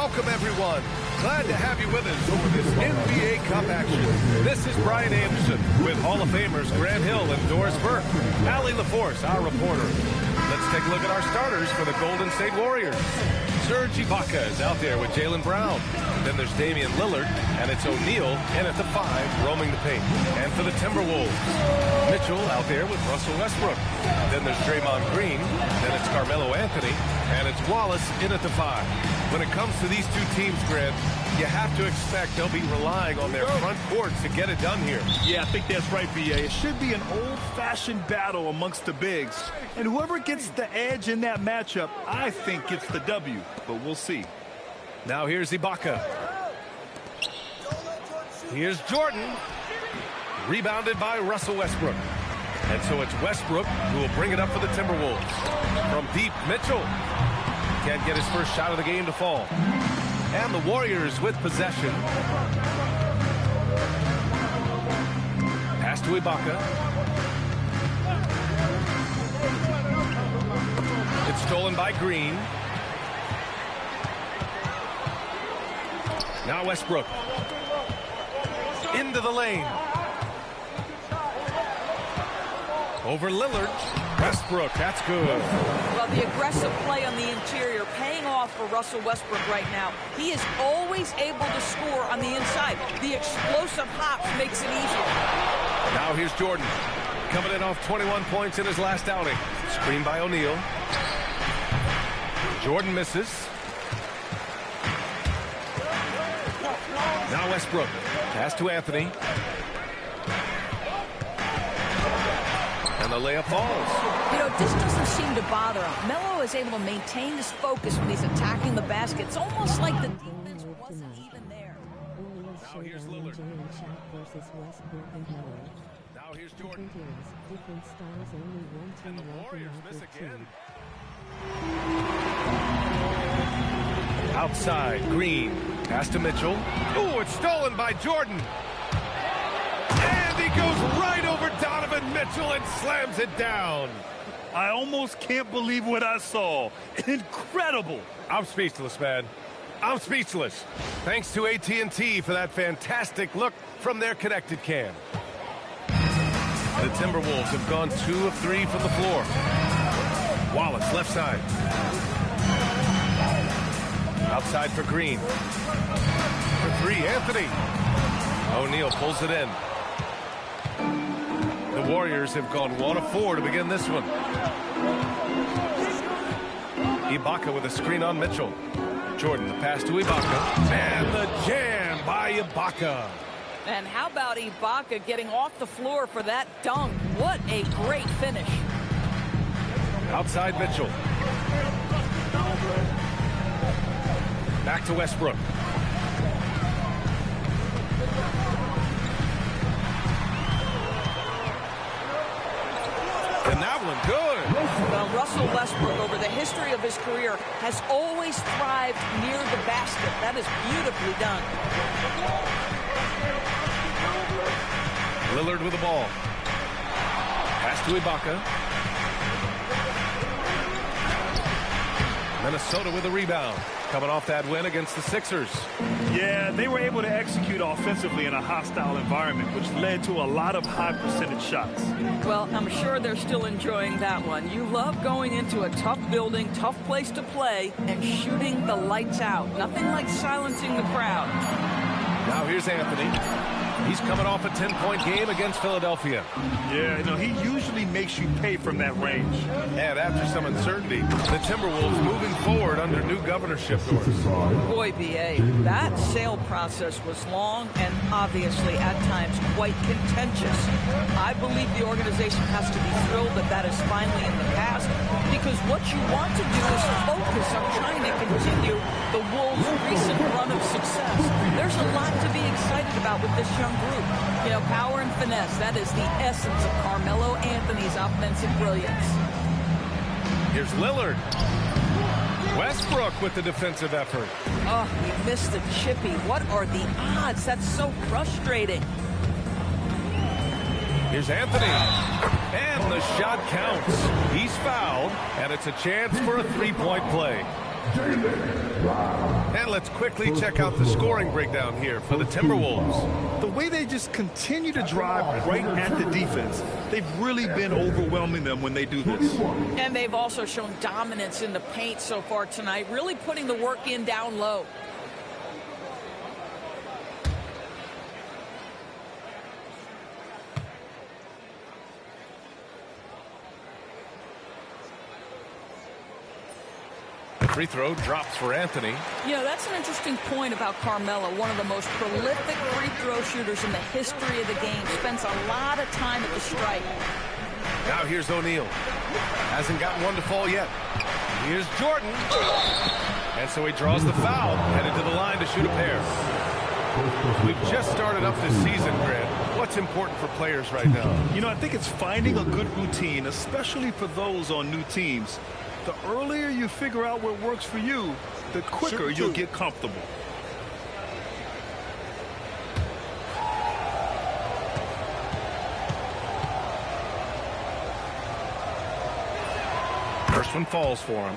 Welcome, everyone. Glad to have you with us over this NBA Cup action. This is Brian Anderson with Hall of Famers Grant Hill and Doris Burke. Allie LaForce, our reporter. Let's take a look at our starters for the Golden State Warriors. Serge Ibaka is out there with Jaylen Brown. Then there's Damian Lillard, and it's O'Neal in at the 5, roaming the paint. And for the Timberwolves, Mitchell out there with Russell Westbrook. Then there's Draymond Green, then it's Carmelo Anthony, and it's Wallace in at the 5. When it comes to these two teams, Grant, you have to expect they'll be relying on their front court to get it done here. Yeah, I think that's right, B.A. It should be an old-fashioned battle amongst the bigs. And whoever gets the edge in that matchup, I think gets the W. But we'll see. Now here's Ibaka. Here's Jordan. Rebounded by Russell Westbrook. And so it's Westbrook who will bring it up for the Timberwolves. From deep, Mitchell. Can't get his first shot of the game to fall. And the Warriors with possession. Pass to Ibaka. It's stolen by Green. Now Westbrook. Into the lane. Over Lillard. Westbrook, that's good. Well, the aggressive play on the interior paying off for Russell Westbrook right now. He is always able to score on the inside. The explosive hops makes it easier. Now here's Jordan. Coming in off 21 points in his last outing. Screen by O'Neal. Jordan misses. Now Westbrook. Pass to Anthony. And the layup falls. You know, this doesn't seem to bother him. Melo is able to maintain his focus when he's attacking the basket. It's almost like the defense wasn't even there. Now here's Lillard. Now here's Jordan. And the Warriors miss again. Outside, Green. Pass to Mitchell. Ooh, it's stolen by Jordan. And he goes right over Donovan Mitchell and slams it down. I almost can't believe what I saw. Incredible. I'm speechless, man. I'm speechless. Thanks to AT&T for that fantastic look from their connected cam. The Timberwolves have gone 2 of 3 from the floor. Wallace, left side. Outside for Green. For 3, Anthony. O'Neal pulls it in. The Warriors have gone 1 of 4 to begin this one. Ibaka with a screen on Mitchell. Jordan, the pass to Ibaka. And the jam by Ibaka. And how about Ibaka getting off the floor for that dunk? What a great finish. Outside Mitchell. Back to Westbrook. And that one good. Well, Russell Westbrook, over the history of his career, has always thrived near the basket. That is beautifully done. Lillard with the ball. Pass to Ibaka. Minnesota with a rebound. Coming off that win against the Sixers. Yeah, they were able to execute offensively in a hostile environment, which led to a lot of high percentage shots. Well, I'm sure they're still enjoying that one. You love going into a tough building, tough place to play, and shooting the lights out. Nothing like silencing the crowd. Now here's Anthony. He's coming off a 10-point game against Philadelphia. Yeah, you know, he usually makes you pay from that range. And after some uncertainty, the Timberwolves moving forward under new governorship. Boy, B.A., that sale process was long and obviously at times quite contentious. I believe the organization has to be thrilled that that is finally in the past, because what you want to do is focus on trying to continue the Wolves' recent run of success. There's a lot to be excited about with this young group. You know, power and finesse, that is the essence of Carmelo Anthony's offensive brilliance. Here's Lillard. Westbrook with the defensive effort. Oh, he missed the chippy. What are the odds? That's so frustrating. Here's Anthony. And the shot counts. He's fouled, and it's a chance for a three-point play. And let's quickly check out the scoring breakdown here for the Timberwolves. The way they just continue to drive right at the defense, they've really been overwhelming them when they do this. And they've also shown dominance in the paint so far tonight, really putting the work in down low. Free throw drops for Anthony. You know, that's an interesting point about Carmelo, one of the most prolific free throw shooters in the history of the game. Spends a lot of time at the stripe. Now here's O'Neal. Hasn't gotten one to fall yet. Here's Jordan. And so he draws the foul, headed to the line to shoot a pair. We've just started up this season, Grant. What's important for players right now? You know, I think it's finding a good routine, especially for those on new teams. The earlier you figure out what works for you, the quicker you'll get comfortable. First one falls for him.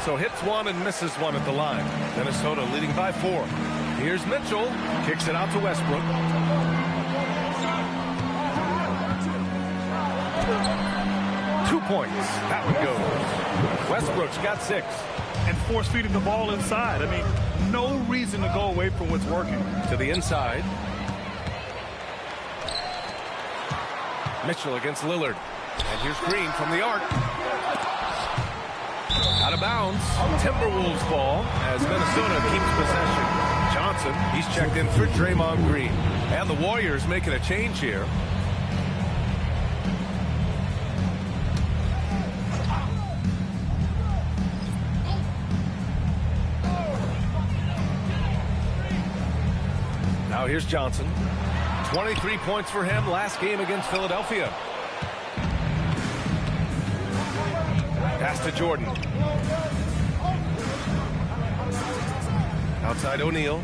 So hits one and misses one at the line. Minnesota leading by 4. Here's Mitchell. Kicks it out to Westbrook. 2 points. That one goes. Westbrook's got 6. And force feeding the ball inside. I mean, no reason to go away from what's working. To the inside. Mitchell against Lillard. And here's Green from the arc. Out of bounds. Timberwolves ball as Minnesota keeps possession. Johnson, he's checked in for Draymond Green. And the Warriors making a change here. Now here's Johnson. 23 points for him last game against Philadelphia. Pass to Jordan. Outside O'Neal.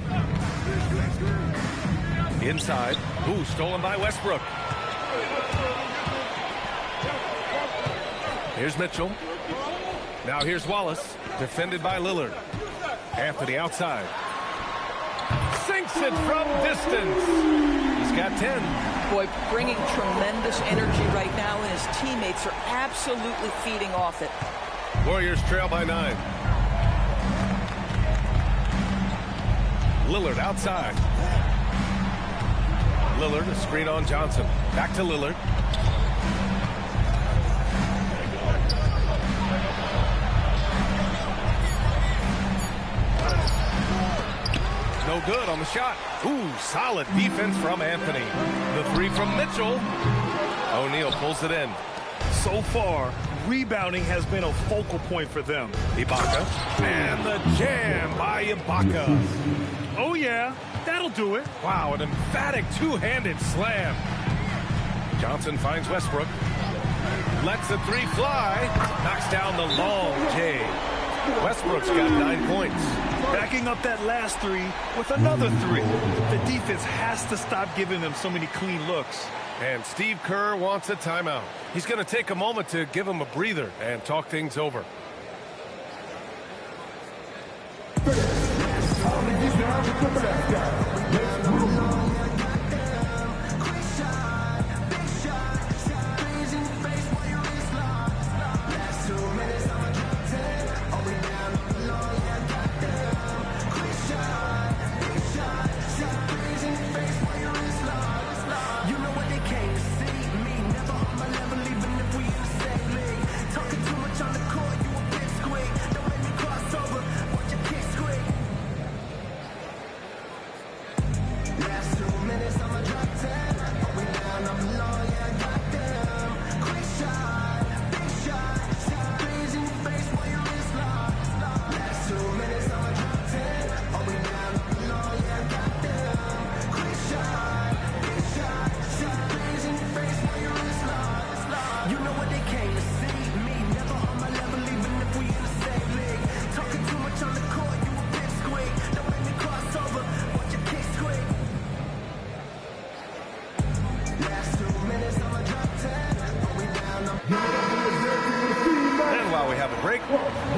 Inside. Ooh, stolen by Westbrook. Here's Mitchell. Now here's Wallace. Defended by Lillard. Anthony outside. Sinks it from distance. He's got 10. Boy, bringing tremendous energy right now, and his teammates are absolutely feeding off it. Warriors trail by 9. Lillard outside. Lillard, a screen on Johnson. Back to Lillard. No good on the shot. Ooh, solid defense from Anthony. The 3 from Mitchell. O'Neal pulls it in. So far, rebounding has been a focal point for them. Ibaka. And the jam by Ibaka. Oh, yeah, that'll do it. Wow, an emphatic two-handed slam. Johnson finds Westbrook. Lets the 3 fly. Knocks down the long J. Westbrook's got 9 points. Backing up that last 3 with another 3. The defense has to stop giving them so many clean looks. And Steve Kerr wants a timeout. He's going to take a moment to give him a breather and talk things over.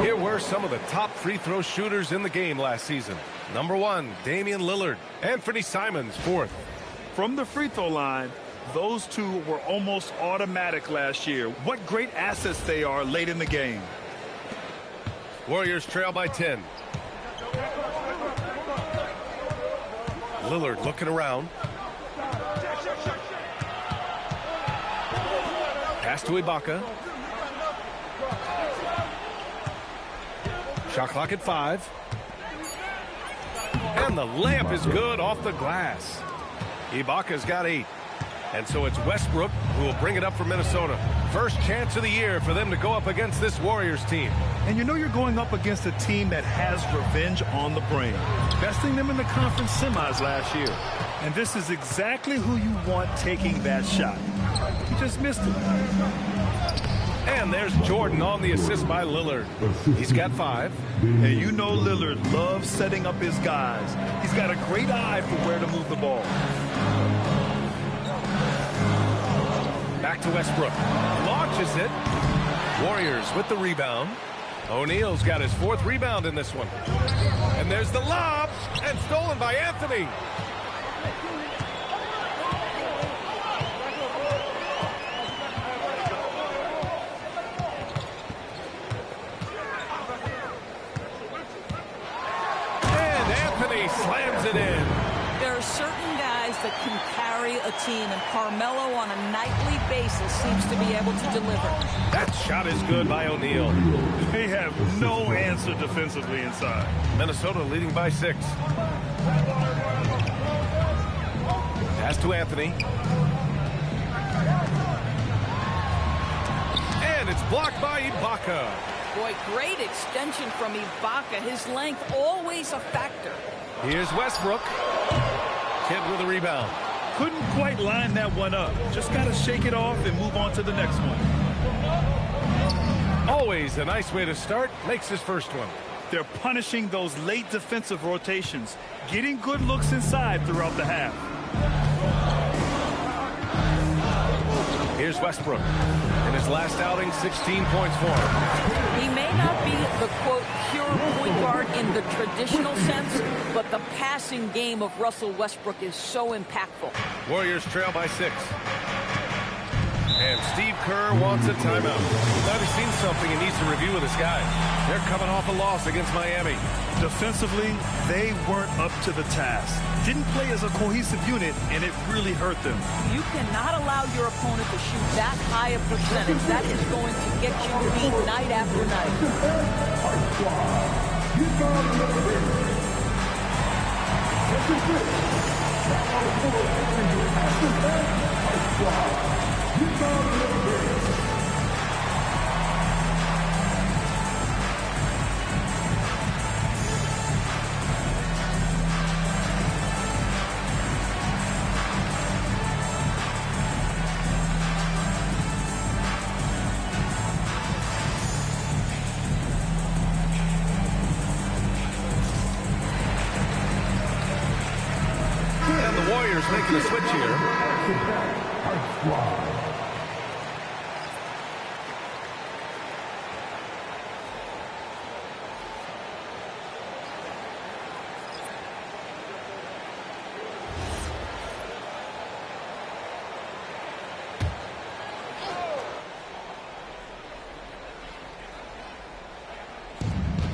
Here were some of the top free throw shooters in the game last season. Number 1, Damian Lillard. Anthony Simons, 4th. From the free throw line, those two were almost automatic last year. What great assets they are late in the game. Warriors trail by 10. Lillard looking around. Pass to Ibaka. Shot clock at 5. And the layup is good off the glass. Ibaka's got 8. And so it's Westbrook who will bring it up for Minnesota. First chance of the year for them to go up against this Warriors team. And you know you're going up against a team that has revenge on the brain. Besting them in the conference semis last year. And this is exactly who you want taking that shot. He just missed it. And there's Jordan on the assist by Lillard. He's got 5. And you know Lillard loves setting up his guys. He's got a great eye for where to move the ball. Back to Westbrook. Launches it. Warriors with the rebound. O'Neal's got his 4th rebound in this one. And there's the lob. And stolen by Anthony. And Anthony slams it in. There are certain guys that can carry a team, and Carmelo on a nightly basis seems to be able to deliver. That shot is good by O'Neal. They have no answer defensively inside. Minnesota leading by 6. Pass to Anthony. And it's blocked by Ibaka. Boy, great extension from Ibaka. His length always a factor. Here's Westbrook. Kid with a rebound. Couldn't quite line that one up. Just got to shake it off and move on to the next one. Always a nice way to start. Makes his first one. They're punishing those late defensive rotations, getting good looks inside throughout the half. Here's Westbrook. In his last outing, 16 points for him. He may not be the, quote, pure point guard in the traditional sense, but the passing game of Russell Westbrook is so impactful. Warriors trail by 6. And Steve Kerr wants a timeout. Thought he's seen something he needs to review with his guys. They're coming off a loss against Miami. Defensively, they weren't up to the task. Didn't play as a cohesive unit, and it really hurt them. You cannot allow your opponent to shoot that high a percentage. That is going to get you beat night after night. And the Warriors making a switch here.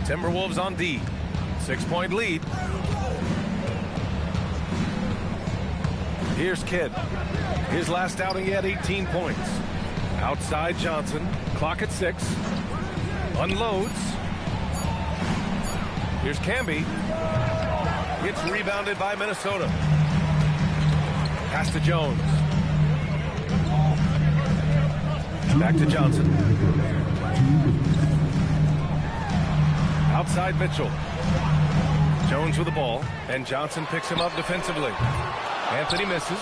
Timberwolves on D. 6-point lead. Here's Kidd. His last outing, he had 18 points. Outside Johnson. Clock at 6. Unloads. Here's Camby. It's rebounded by Minnesota. Pass to Jones. Back to Johnson. Outside Mitchell. Jones with the ball, and Johnson picks him up defensively. Anthony misses.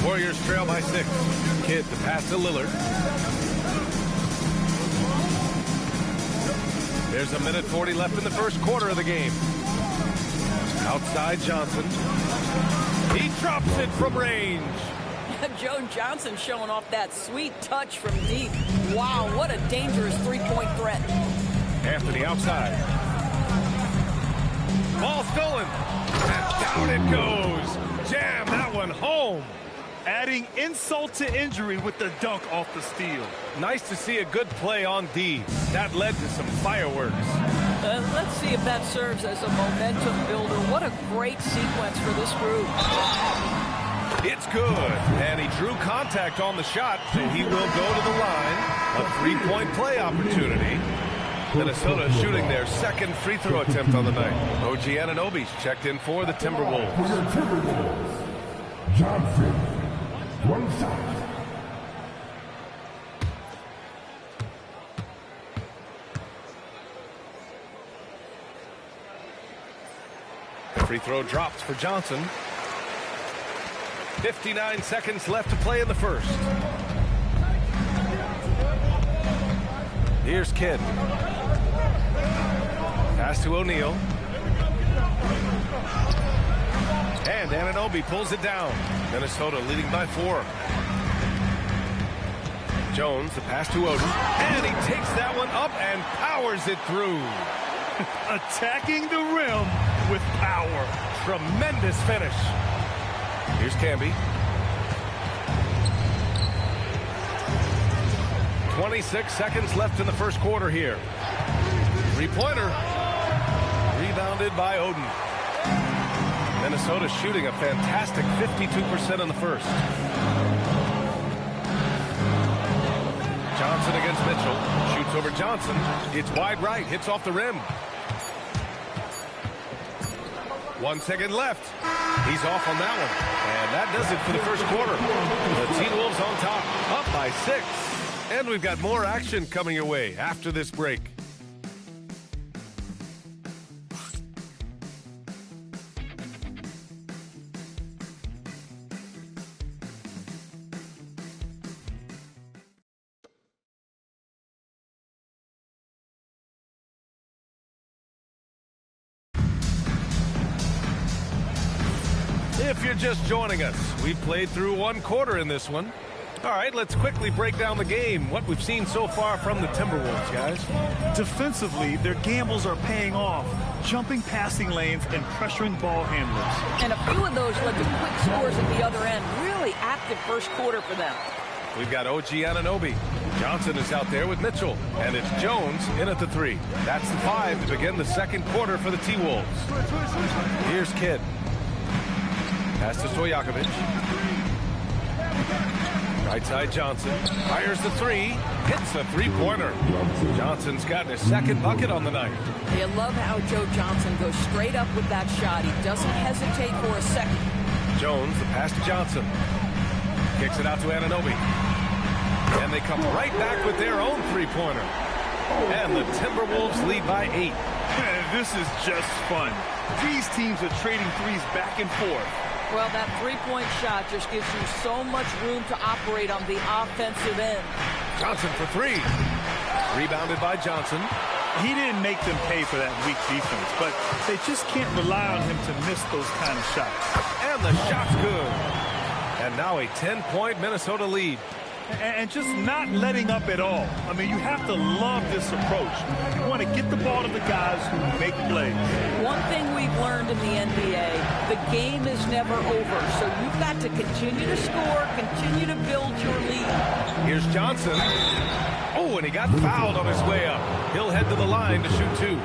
Warriors trail by 6. Kidd to pass to Lillard. There's a minute 40 left in the first quarter of the game. Outside Johnson. He drops it from range. Joe Johnson showing off that sweet touch from deep. Wow, what a dangerous three-point threat. Anthony outside. Ball stolen. And down it goes. Jam that one home. Adding insult to injury with the dunk off the steal. Nice to see a good play on D. That led to some fireworks. Let's see if that serves as a momentum builder. What a great sequence for this group. It's good. And he drew contact on the shot, so he will go to the line. A three-point play opportunity. Minnesota shooting their second free throw attempt on the night. OG Anunoby's checked in for the Timberwolves. Johnson, one side. Free throw drops for Johnson. 59 seconds left to play in the first. Here's Kidd. Pass to O'Neal. And Anunoby pulls it down. Minnesota leading by 4. Jones, the pass to Oden. And he takes that one up and powers it through. Attacking the rim with power. Tremendous finish. Here's Camby. 26 seconds left in the first quarter here. Three-pointer. Rebounded by Oden. Minnesota shooting a fantastic 52% in the first. Johnson against Mitchell. Shoots over Johnson. It's wide right. Hits off the rim. 1 second left. He's off on that one. And that does it for the first quarter. The T-Wolves on top. Up by 6. And we've got more action coming your way after this break. If you're just joining us, we've played through one quarter in this one. All right, let's quickly break down the game. What we've seen so far from the Timberwolves, guys. Defensively, their gambles are paying off. Jumping passing lanes and pressuring ball handlers. And a few of those led to quick scores at the other end. Really active first quarter for them. We've got OG Anunoby. Johnson is out there with Mitchell. And it's Jones in at the 3. That's the 5 to begin the second quarter for the T-Wolves. Here's Kidd. Pass to Stojakovic. Right side Johnson. Fires the 3. Hits a three-pointer. Johnson's gotten his second bucket on the night. You love how Joe Johnson goes straight up with that shot. He doesn't hesitate for a second. Jones, the pass to Johnson. Kicks it out to Anunoby. And they come right back with their own three-pointer. And the Timberwolves lead by 8. Man, this is just fun. These teams are trading threes back and forth. Well, that three-point shot just gives you so much room to operate on the offensive end. Johnson for 3. Rebounded by Johnson. He didn't make them pay for that weak defense, but they just can't rely on him to miss those kind of shots. And the shot's good. And now a 10-point Minnesota lead. And just not letting up at all. I mean, you have to love this approach. You want to get the ball to the guys who make plays. One thing we've learned in the NBA, the game is never over. So you've got to continue to score, continue to build your lead. Here's Johnson. Oh, and he got fouled on his way up. He'll head to the line to shoot 2.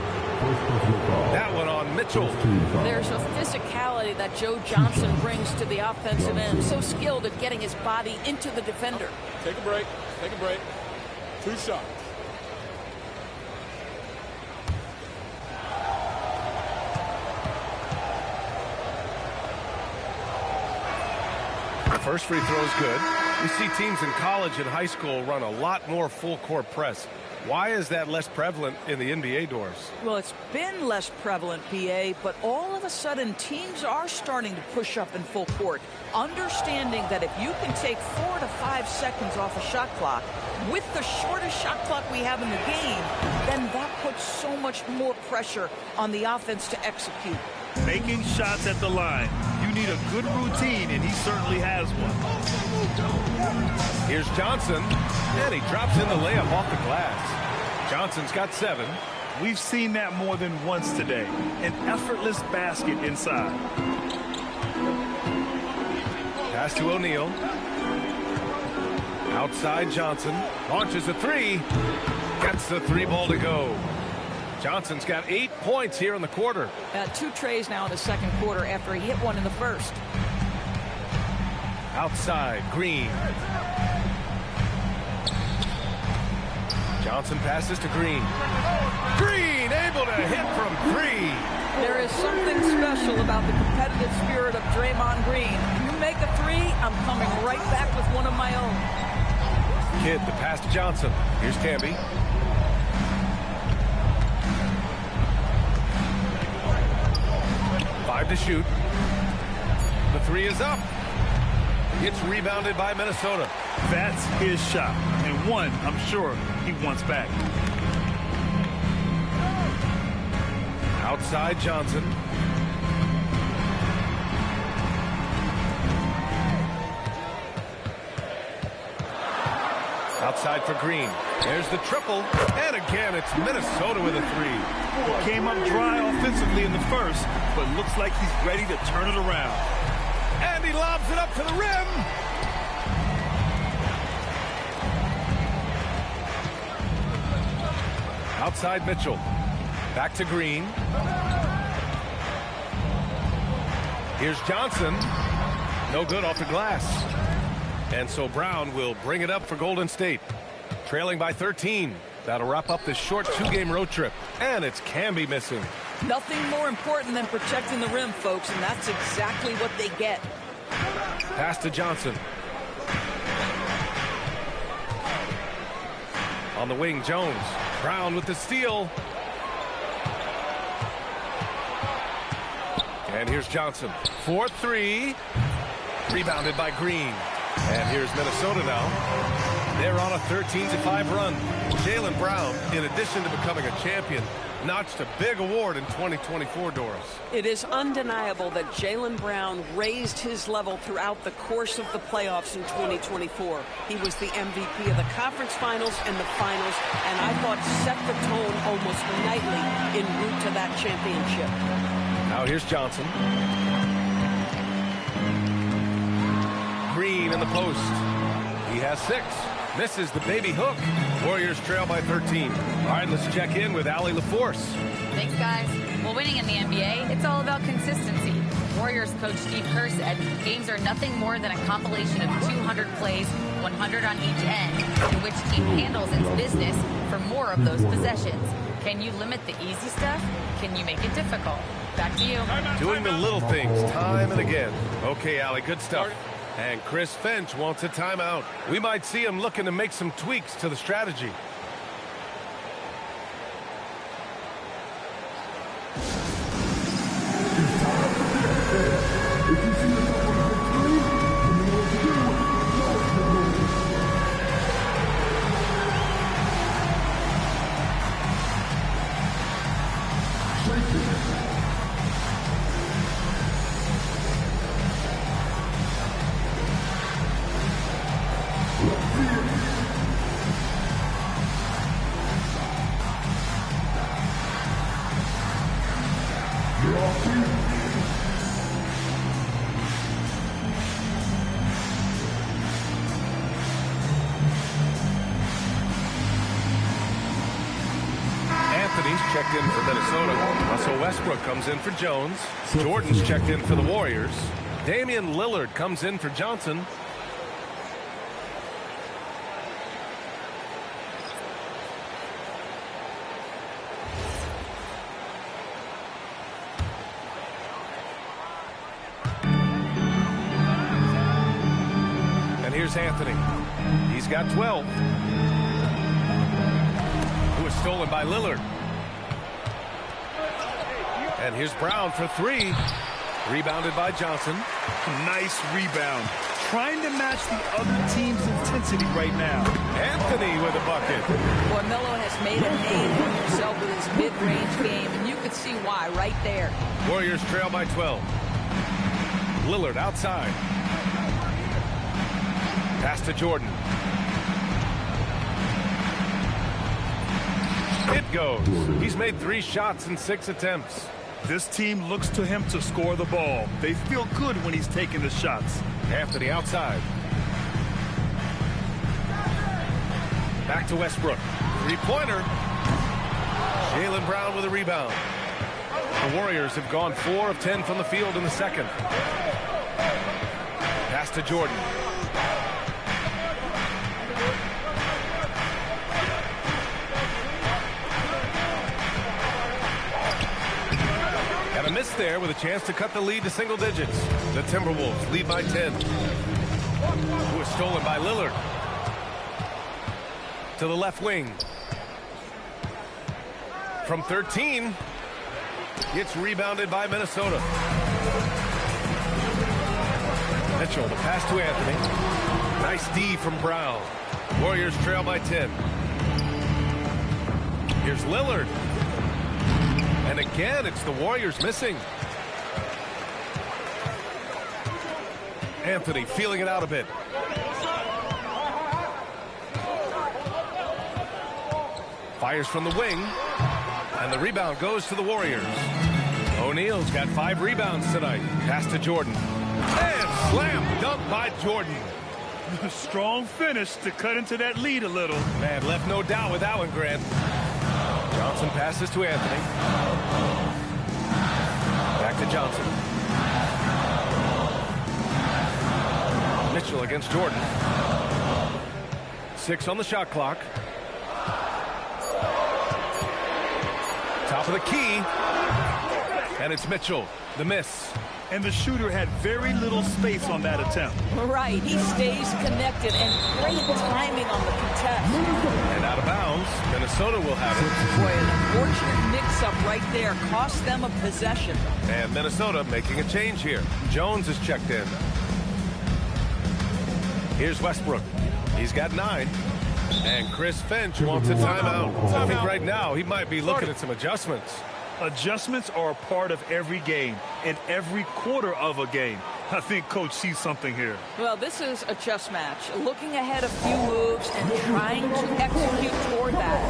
That one on Mitchell. There's a physicality that Joe Johnson brings to the offensive end. So skilled at getting his body into the defender. Take a break. Take a break. 2 shots. The first free throw is good. We see teams in college and high school run a lot more full-court press. Why is that less prevalent in the NBA doors? Well, it's been less prevalent, PA, but all of a sudden teams are starting to push up in full court, understanding that if you can take 4 to 5 seconds off a shot clock with the shortest shot clock we have in the game, then that puts so much more pressure on the offense to execute. Making shots at the line. You need a good routine, and he certainly has one. Here's Johnson, and he drops in the layup off the glass. Johnson's got 7. We've seen that more than once today. An effortless basket inside. Pass to O'Neal. Outside Johnson. Launches a 3. Gets the 3 ball to go. Johnson's got 8 points here in the quarter. 2 trays now in the second quarter after he hit one in the first. Outside, Green. Johnson passes to Green. Green able to hit from 3. There is something special about the competitive spirit of Draymond Green. You make a 3, I'm coming right back with one of my own. Kidd, the pass to Johnson. Here's Camby. Five to shoot. The 3 is up. It's rebounded by Minnesota. That's his shot, and one I'm sure he wants back. Outside Johnson. Outside for Green. There's the triple, and again it's Minnesota with a 3. Came up dry offensively in the first, but looks like he's ready to turn it around. And he lobs it up to the rim. Outside Mitchell. Back to Green. Here's Johnson. No good off the glass. And so Brown will bring it up for Golden State. Trailing by 13. That'll wrap up this short 2-game road trip. And it's Camby missing. Nothing more important than protecting the rim, folks, and that's exactly what they get. Pass to Johnson. On the wing, Jones. Brown with the steal. And here's Johnson. 4-3. Rebounded by Green. And here's Minnesota now. They're on a 13-5 run. Jaylen Brown, in addition to becoming a champion, notched a big award in 2024, Doris. It is undeniable that Jaylen Brown raised his level throughout the course of the playoffs in 2024. He was the MVP of the conference finals and the finals, and I thought set the tone almost nightly en route to that championship. Now here's Johnson. Green in the post. He has 6. Misses the baby hook. Warriors trail by 13. All right, let's check in with Allie LaForce. Thanks, guys. Well, winning in the NBA, it's all about consistency. Warriors coach Steve Kerr said games are nothing more than a compilation of 200 plays, 100 on each end, in which team handles its business for more of those possessions. Can you limit the easy stuff? Can you make it difficult? Back to you. Doing the little things time and again. Okay, Allie, good stuff. And Chris Finch wants a timeout. We might see him looking to make some tweaks to the strategy. Checked in for Minnesota. Russell Westbrook comes in for Jones. Jordan's checked in for the Warriors. Damian Lillard comes in for Johnson. And here's Anthony. He's got 12. Who was stolen by Lillard. And here's Brown for 3. Rebounded by Johnson. Nice rebound. Trying to match the other team's intensity right now. Anthony with a bucket. Boy, Melo has made a name for himself with his mid-range game, and you can see why right there. Warriors trail by 12. Lillard outside. Pass to Jordan. It goes. He's made 3 shots in 6 attempts. This team looks to him to score the ball. They feel good when he's taking the shots. After the outside. Back to Westbrook. 3-pointer. Jaylen Brown with a rebound. The Warriors have gone 4 of 10 from the field in the second. Pass to Jordan. And a miss there with a chance to cut the lead to single digits. The Timberwolves lead by 10. Who is stolen by Lillard. To the left wing. From 13. It's rebounded by Minnesota. Mitchell, the pass to Anthony. Nice D from Brown. Warriors trail by 10. Here's Lillard. And again, it's the Warriors missing. Anthony feeling it out a bit. Fires from the wing. And the rebound goes to the Warriors. O'Neal's got 5 rebounds tonight. Pass to Jordan. And slam dunk by Jordan. Strong finish to cut into that lead a little. Man, left no doubt with that one, Grant. Johnson passes to Anthony. Back to Johnson. Mitchell against Jordan. 6 on the shot clock. Top of the key. And it's Mitchell. The miss. And the shooter had very little space on that attempt. Right. He stays connected and great timing on the contest. And out of bounds. Minnesota will have it. Boy, an unfortunate mix-up right there. Cost them a possession. And Minnesota making a change here. Jones is checked in. Here's Westbrook. He's got 9. And Chris Finch wants a timeout. I think right now he might be looking at some adjustments. Adjustments are a part of every game, in every quarter of a game. I think Coach sees something here. Well, this is a chess match. Looking ahead a few moves and trying to execute toward that.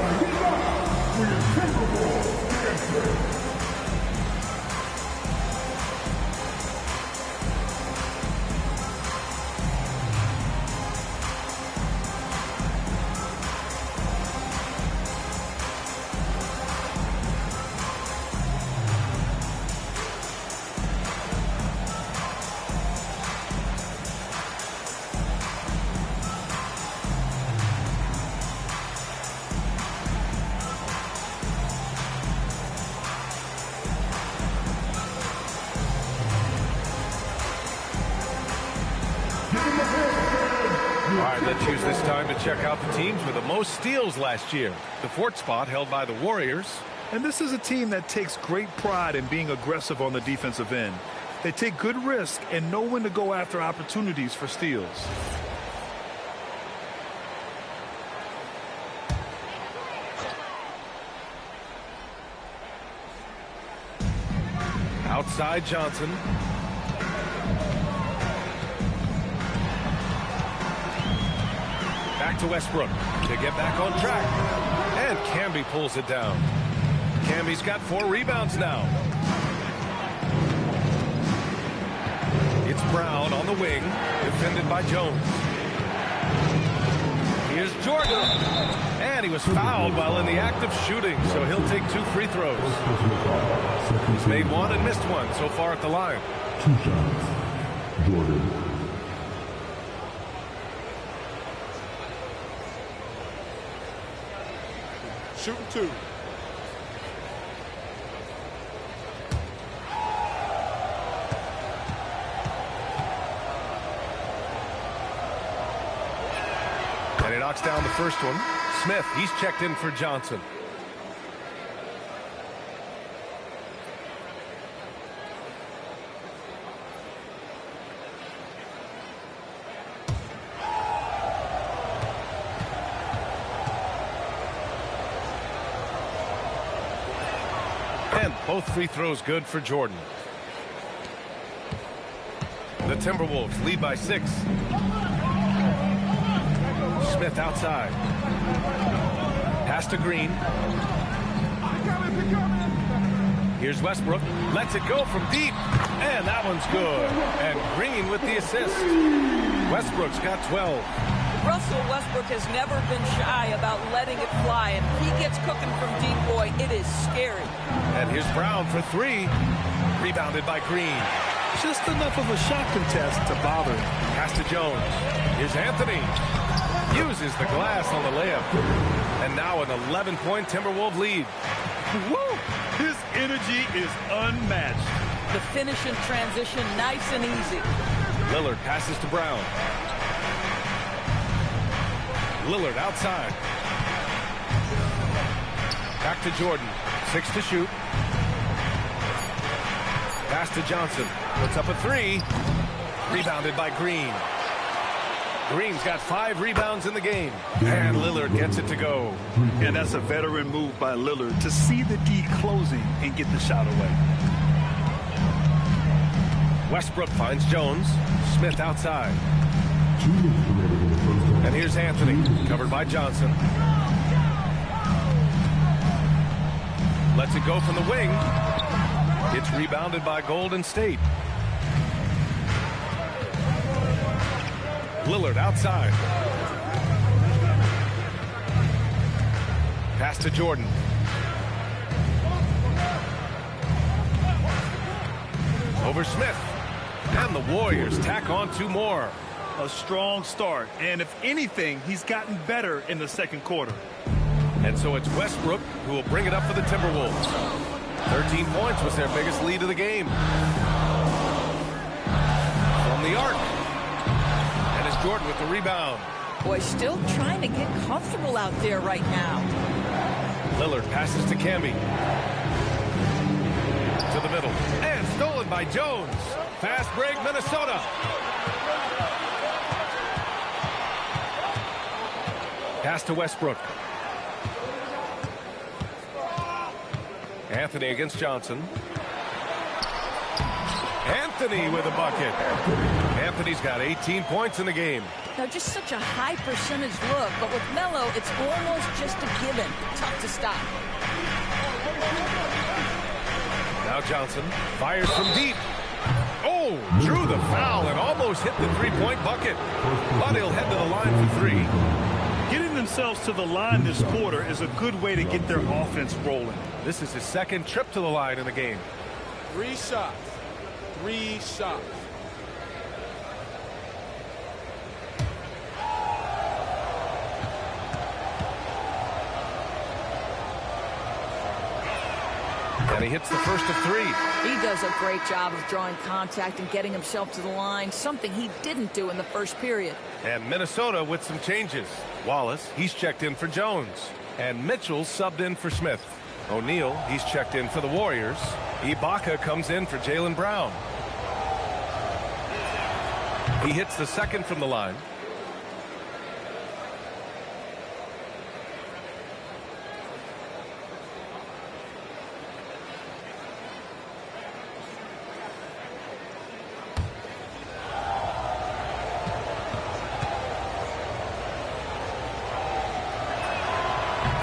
Let's use this time to check out the teams with the most steals last year. The 4th spot held by the Warriors. And this is a team that takes great pride in being aggressive on the defensive end. They take good risk and know when to go after opportunities for steals. Outside Johnson. Back to Westbrook to get back on track. And Camby pulls it down. Camby's got 4 rebounds now. It's Brown on the wing, defended by Jones. Here's Jordan. And he was fouled while in the act of shooting, so he'll take 2 free throws. He's made 1 and missed 1 so far at the line. 2 shots. Jordan. Shooting 2. And he knocks down the first one. Smith, he's checked in for Johnson. And both free throws good for Jordan. The Timberwolves lead by 6. Smith outside. Pass to Green. Here's Westbrook. Lets it go from deep. And that one's good. And Green with the assist. Westbrook's got 12. Russell Westbrook has never been shy about letting it fly. And he gets cooking from deep, boy, it is scary. And here's Brown for three. Rebounded by Green. Just enough of a shot contest to bother him. Pass to Jones. Here's Anthony. Uses the glass on the layup. And now an 11-point Timberwolves lead. Woo! His energy is unmatched. The finish in transition, nice and easy. Lillard passes to Brown. Lillard outside. Back to Jordan. 6 to shoot. Pass to Johnson. Puts up a three. Rebounded by Green. Green's got 5 rebounds in the game. And Lillard gets it to go. And that's a veteran move by Lillard to see the D closing and get the shot away. Westbrook finds Jones. Smith outside. And here's Anthony, covered by Johnson. Lets it go from the wing. It's rebounded by Golden State. Lillard outside. Pass to Jordan. Over Smith. And the Warriors tack on 2 more. A strong start, and if anything, he's gotten better in the second quarter. And so it's Westbrook who will bring it up for the Timberwolves. 13 points was their biggest lead of the game. From the arc. And it's Jordan with the rebound. Boy, still trying to get comfortable out there right now. Lillard passes to Camby. To the middle. And stolen by Jones. Fast break, Minnesota. Pass to Westbrook. Anthony against Johnson. Anthony with a bucket. Anthony's got 18 points in the game. Now, just such a high percentage look, but with Melo, it's almost just a given. Tough to stop. Now Johnson fires from deep. Oh, drew the foul and almost hit the three-point bucket. But he'll head to the line for 3. Getting themselves to the line this quarter is a good way to get their offense rolling. This is his second trip to the line in the game. 3 shots. 3 shots. And he hits the first of 3. He does a great job of drawing contact and getting himself to the line, something he didn't do in the first period. And Minnesota with some changes. Wallace, he's checked in for Jones. And Mitchell subbed in for Smith. O'Neal, he's checked in for the Warriors. Ibaka comes in for Jaylen Brown. He hits the second from the line.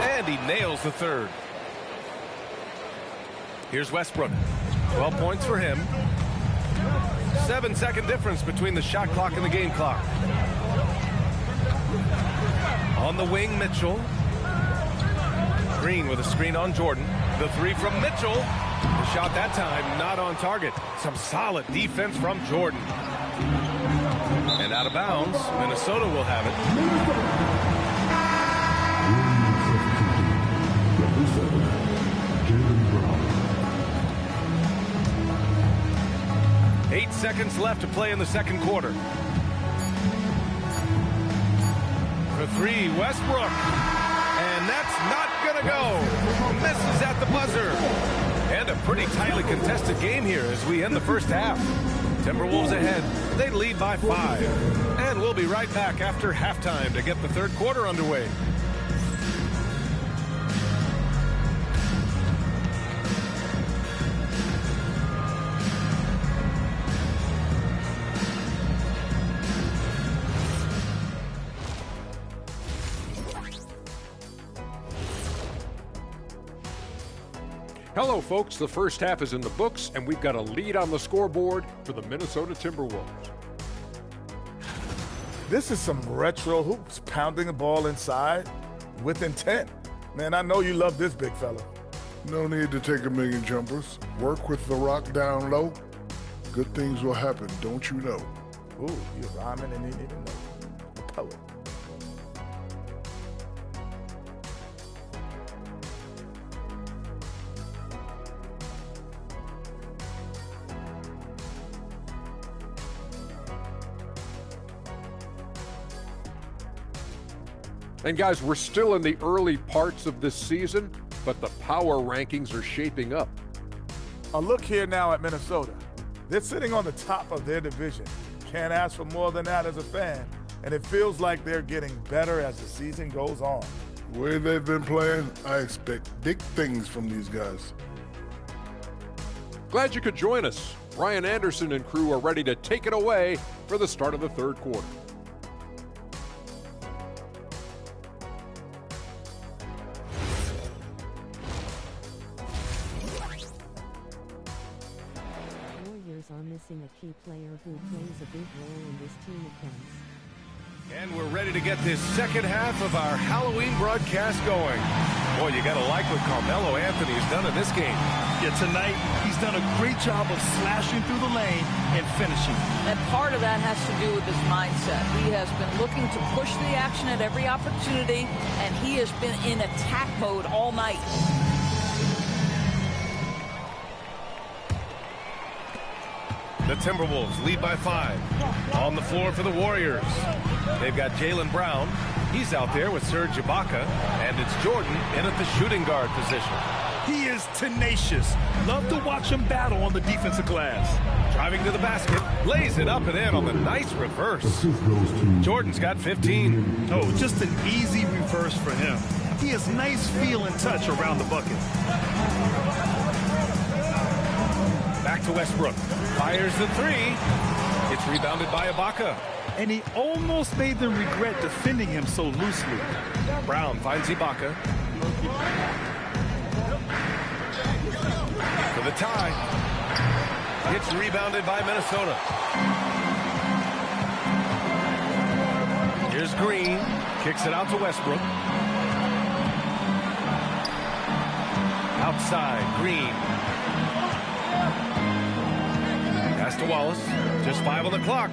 And he nails the third. Here's Westbrook. 12 points for him. 7-second difference between the shot clock and the game clock. On the wing, Mitchell. Green with a screen on Jordan. The 3 from Mitchell. The shot that time not on target. Some solid defense from Jordan. And out of bounds, Minnesota will have it. 8 seconds left to play in the second quarter. For 3, Westbrook. And that's not going to go. Misses at the buzzer. And a pretty tightly contested game here as we end the first half. Timberwolves ahead. They lead by 5. And we'll be right back after halftime to get the third quarter underway. Hello, folks. The first half is in the books, and we've got a lead on the scoreboard for the Minnesota Timberwolves. This is some retro hoops, pounding the ball inside with intent. Man, I know you love this big fella. No need to take a million jumpers. Work with the rock down low. Good things will happen, don't you know? Ooh, you're rhyming and you didn't even know. A poet. And guys, we're still in the early parts of this season, but the power rankings are shaping up. A look here now at Minnesota. They're sitting on the top of their division. Can't ask for more than that as a fan. And it feels like they're getting better as the season goes on. The way they've been playing, I expect big things from these guys. Glad you could join us. Brian Anderson and crew are ready to take it away for the start of the third quarter. Are missing a key player who plays a big role in this team offense. And we're ready to get this second half of our Halloween broadcast going. Boy, you got to like what Carmelo Anthony has done in this game. Yeah, tonight he's done a great job of slashing through the lane and finishing. And part of that has to do with his mindset. He has been looking to push the action at every opportunity, and he has been in attack mode all night. The Timberwolves lead by 5. On the floor for the Warriors. They've got Jaylen Brown. He's out there with Serge Ibaka. And it's Jordan in at the shooting guard position. He is tenacious. Love to watch him battle on the defensive glass. Driving to the basket. Lays it up and in on the nice reverse. Jordan's got 15. Oh, just an easy reverse for him. He has nice feel and touch around the bucket. Back to Westbrook. Fires the 3. It's rebounded by Ibaka. And he almost made them regret defending him so loosely. Brown finds Ibaka. For the tie. It's rebounded by Minnesota. Here's Green. Kicks it out to Westbrook. Outside, Green. Pass to Wallace. Just 5 on the clock.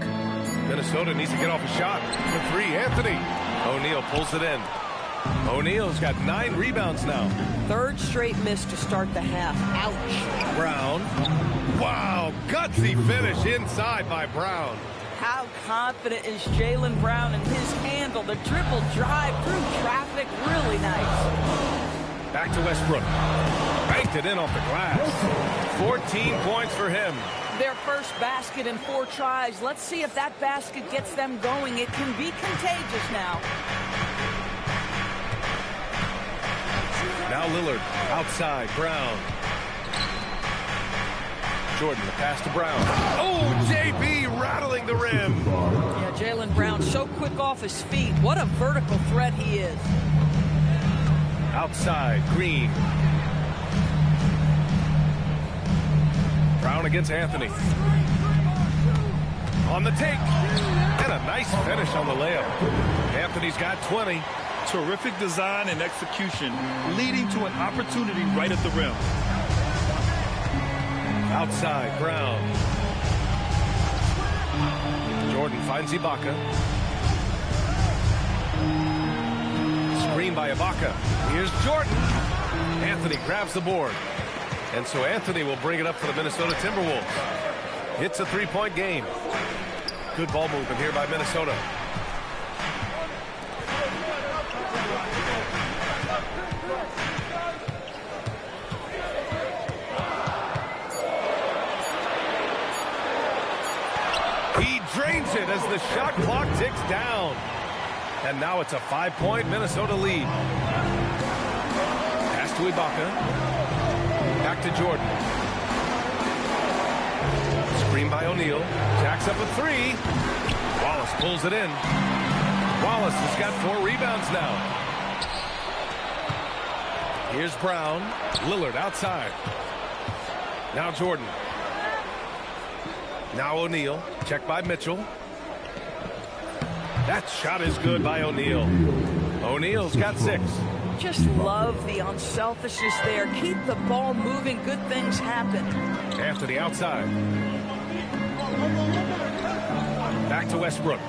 Minnesota needs to get off a shot. For 3, Anthony. O'Neal pulls it in. O'Neal's got 9 rebounds now. Third straight miss to start the half. Ouch. Brown. Wow, gutsy finish inside by Brown. How confident is Jaylen Brown in his handle? The dribble drive through traffic, really nice. Back to Westbrook. Banked it in off the glass. 14 points for him. Their first basket in 4 tries. Let's see if that basket gets them going. It can be contagious now. Now Lillard outside. Brown. Jordan, the pass to Brown. Oh, JB rattling the rim. Yeah, Jaylen Brown so quick off his feet. What a vertical threat he is. Outside, Green. Brown against Anthony. On the take. And a nice finish on the layup. Anthony's got 20. Terrific design and execution, leading to an opportunity right at the rim. Outside, Brown. Jordan finds Ibaka. Screen by Ibaka. Here's Jordan. Anthony grabs the board. And so Anthony will bring it up for the Minnesota Timberwolves. It's a 3-point game. Good ball movement here by Minnesota. He drains it as the shot clock ticks down. And now it's a 5-point Minnesota lead. Pass to Ibaka. Back to Jordan. Screen by O'Neal. Jacks up a 3. Wallace pulls it in. Wallace has got 4 rebounds now. Here's Brown. Lillard outside. Now Jordan. Now O'Neal. Checked by Mitchell. That shot is good by O'Neal. O'Neal's got 6. Just love the unselfishness there. Keep the ball moving. Good things happen. Anthony outside. Back to Westbrook.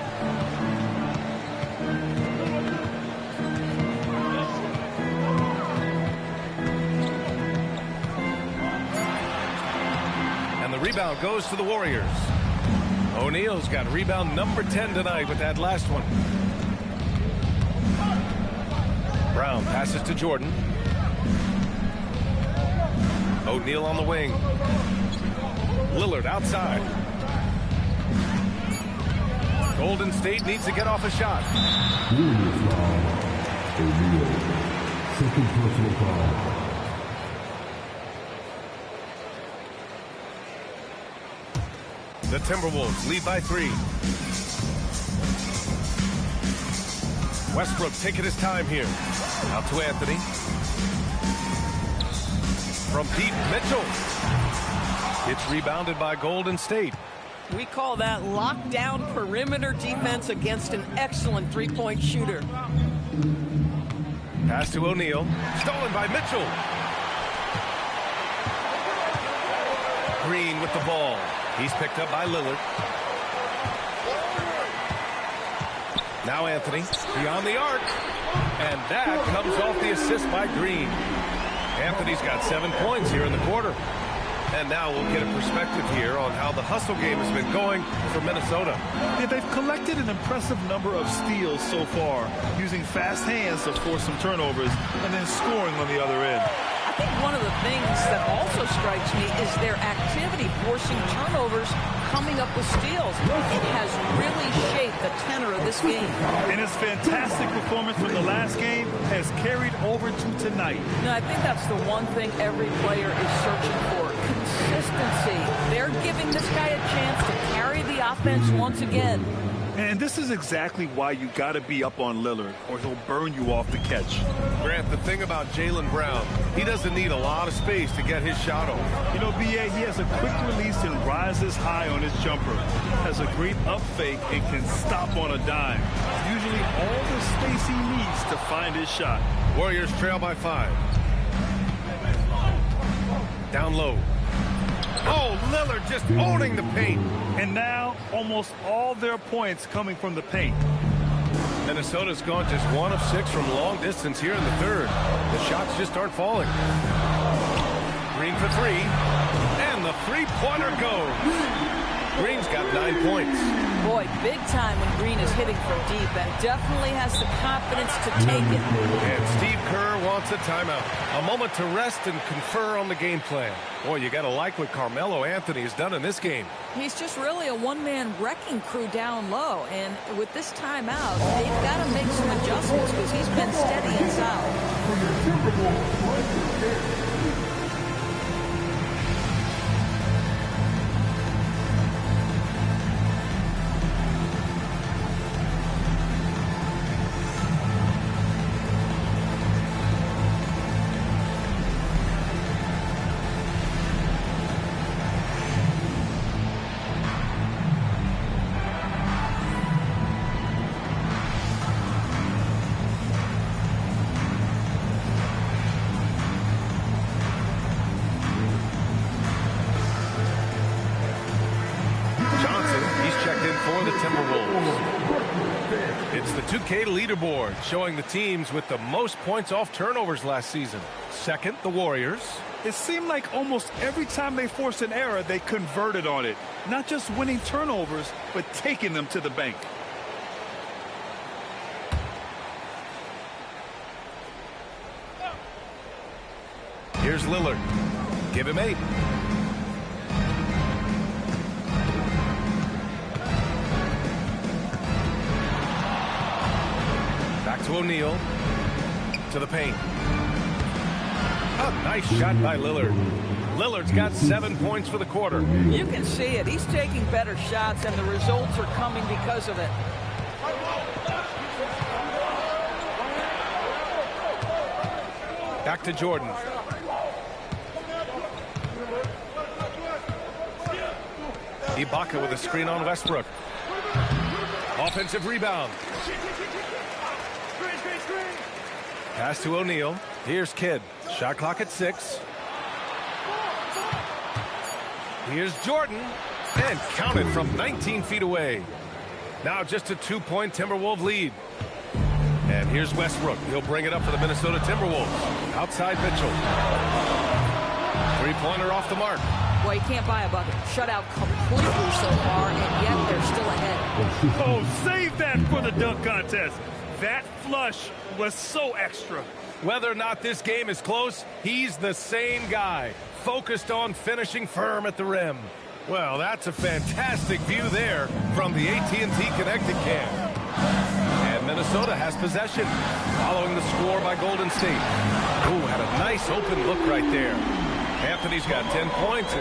And the rebound goes to the Warriors. O'Neal's got rebound number 10 tonight with that last one. Brown passes to Jordan. O'Neal on the wing. Lillard outside. Golden State needs to get off a shot. Warriors foul. O'Neal. Second personal foul. The Timberwolves lead by 3. Westbrook taking his time here. Out to Anthony. From deep, Mitchell. It's rebounded by Golden State. We call that lockdown perimeter defense against an excellent three-point shooter. Pass to O'Neal. Stolen by Mitchell. Green with the ball. He's picked up by Lillard. Now Anthony beyond the arc. And that comes off the assist by Green. Anthony's got 7 points here in the quarter. And now we'll get a perspective here on how the hustle game has been going for Minnesota. Yeah, they've collected an impressive number of steals so far, using fast hands to force some turnovers and then scoring on the other end. I think one of the things that also strikes me is their activity forcing turnovers, coming up with steals. It has really shaped the tenor of this game. And his fantastic performance from the last game has carried over to tonight. No, I think that's the one thing every player is searching for. Consistency. They're giving this guy a chance to carry the offense once again. And this is exactly why you got to be up on Lillard, or he'll burn you off the catch. Grant, the thing about Jaylen Brown, he doesn't need a lot of space to get his shot off. You know, B.A., he has a quick release and rises high on his jumper. Has a great up fake and can stop on a dime. Usually all the space he needs to find his shot. Warriors trail by 5. Down low. Oh, Lillard just owning the paint. And now almost all their points coming from the paint. Minnesota's gone just 1 of 6 from long distance here in the third. The shots just aren't falling. Green for 3. And the three-pointer goes. Green's got 9 points. Boy, big time when Green is hitting from deep and definitely has the confidence to take it. And Steve Kerr wants a timeout. A moment to rest and confer on the game plan. Boy, you got to like what Carmelo Anthony has done in this game. He's just really a one-man wrecking crew down low. And with this timeout, they've got to make some adjustments because he's been steady and solid. It's the 2K leaderboard showing the teams with the most points off turnovers last season. Second, the Warriors. It seemed like almost every time they forced an error, they converted on it. Not just winning turnovers, but taking them to the bank. Here's Lillard. Give him 8. Back to O'Neal. To the paint. A nice shot by Lillard. Lillard's got 7 points for the quarter. You can see it. He's taking better shots, and the results are coming because of it. Back to Jordan. Ibaka with a screen on Westbrook. Offensive rebound. Pass to O'Neal. Here's Kidd. Shot clock at 6. Here's Jordan. And counted from 19 feet away. Now just a 2-point Timberwolves lead. And here's Westbrook. He'll bring it up for the Minnesota Timberwolves. Outside Mitchell. Three-pointer off the mark. Well, you can't buy a bucket. Shut out completely so far, and yet they're still ahead. Oh, save that for the dunk contest. That flush was so extra. Whether or not this game is close, he's the same guy, focused on finishing firm at the rim. Well, that's a fantastic view there from the AT&T Connected Cam. And Minnesota has possession, following the score by Golden State. Ooh, had a nice open look right there. Anthony's got 10 points.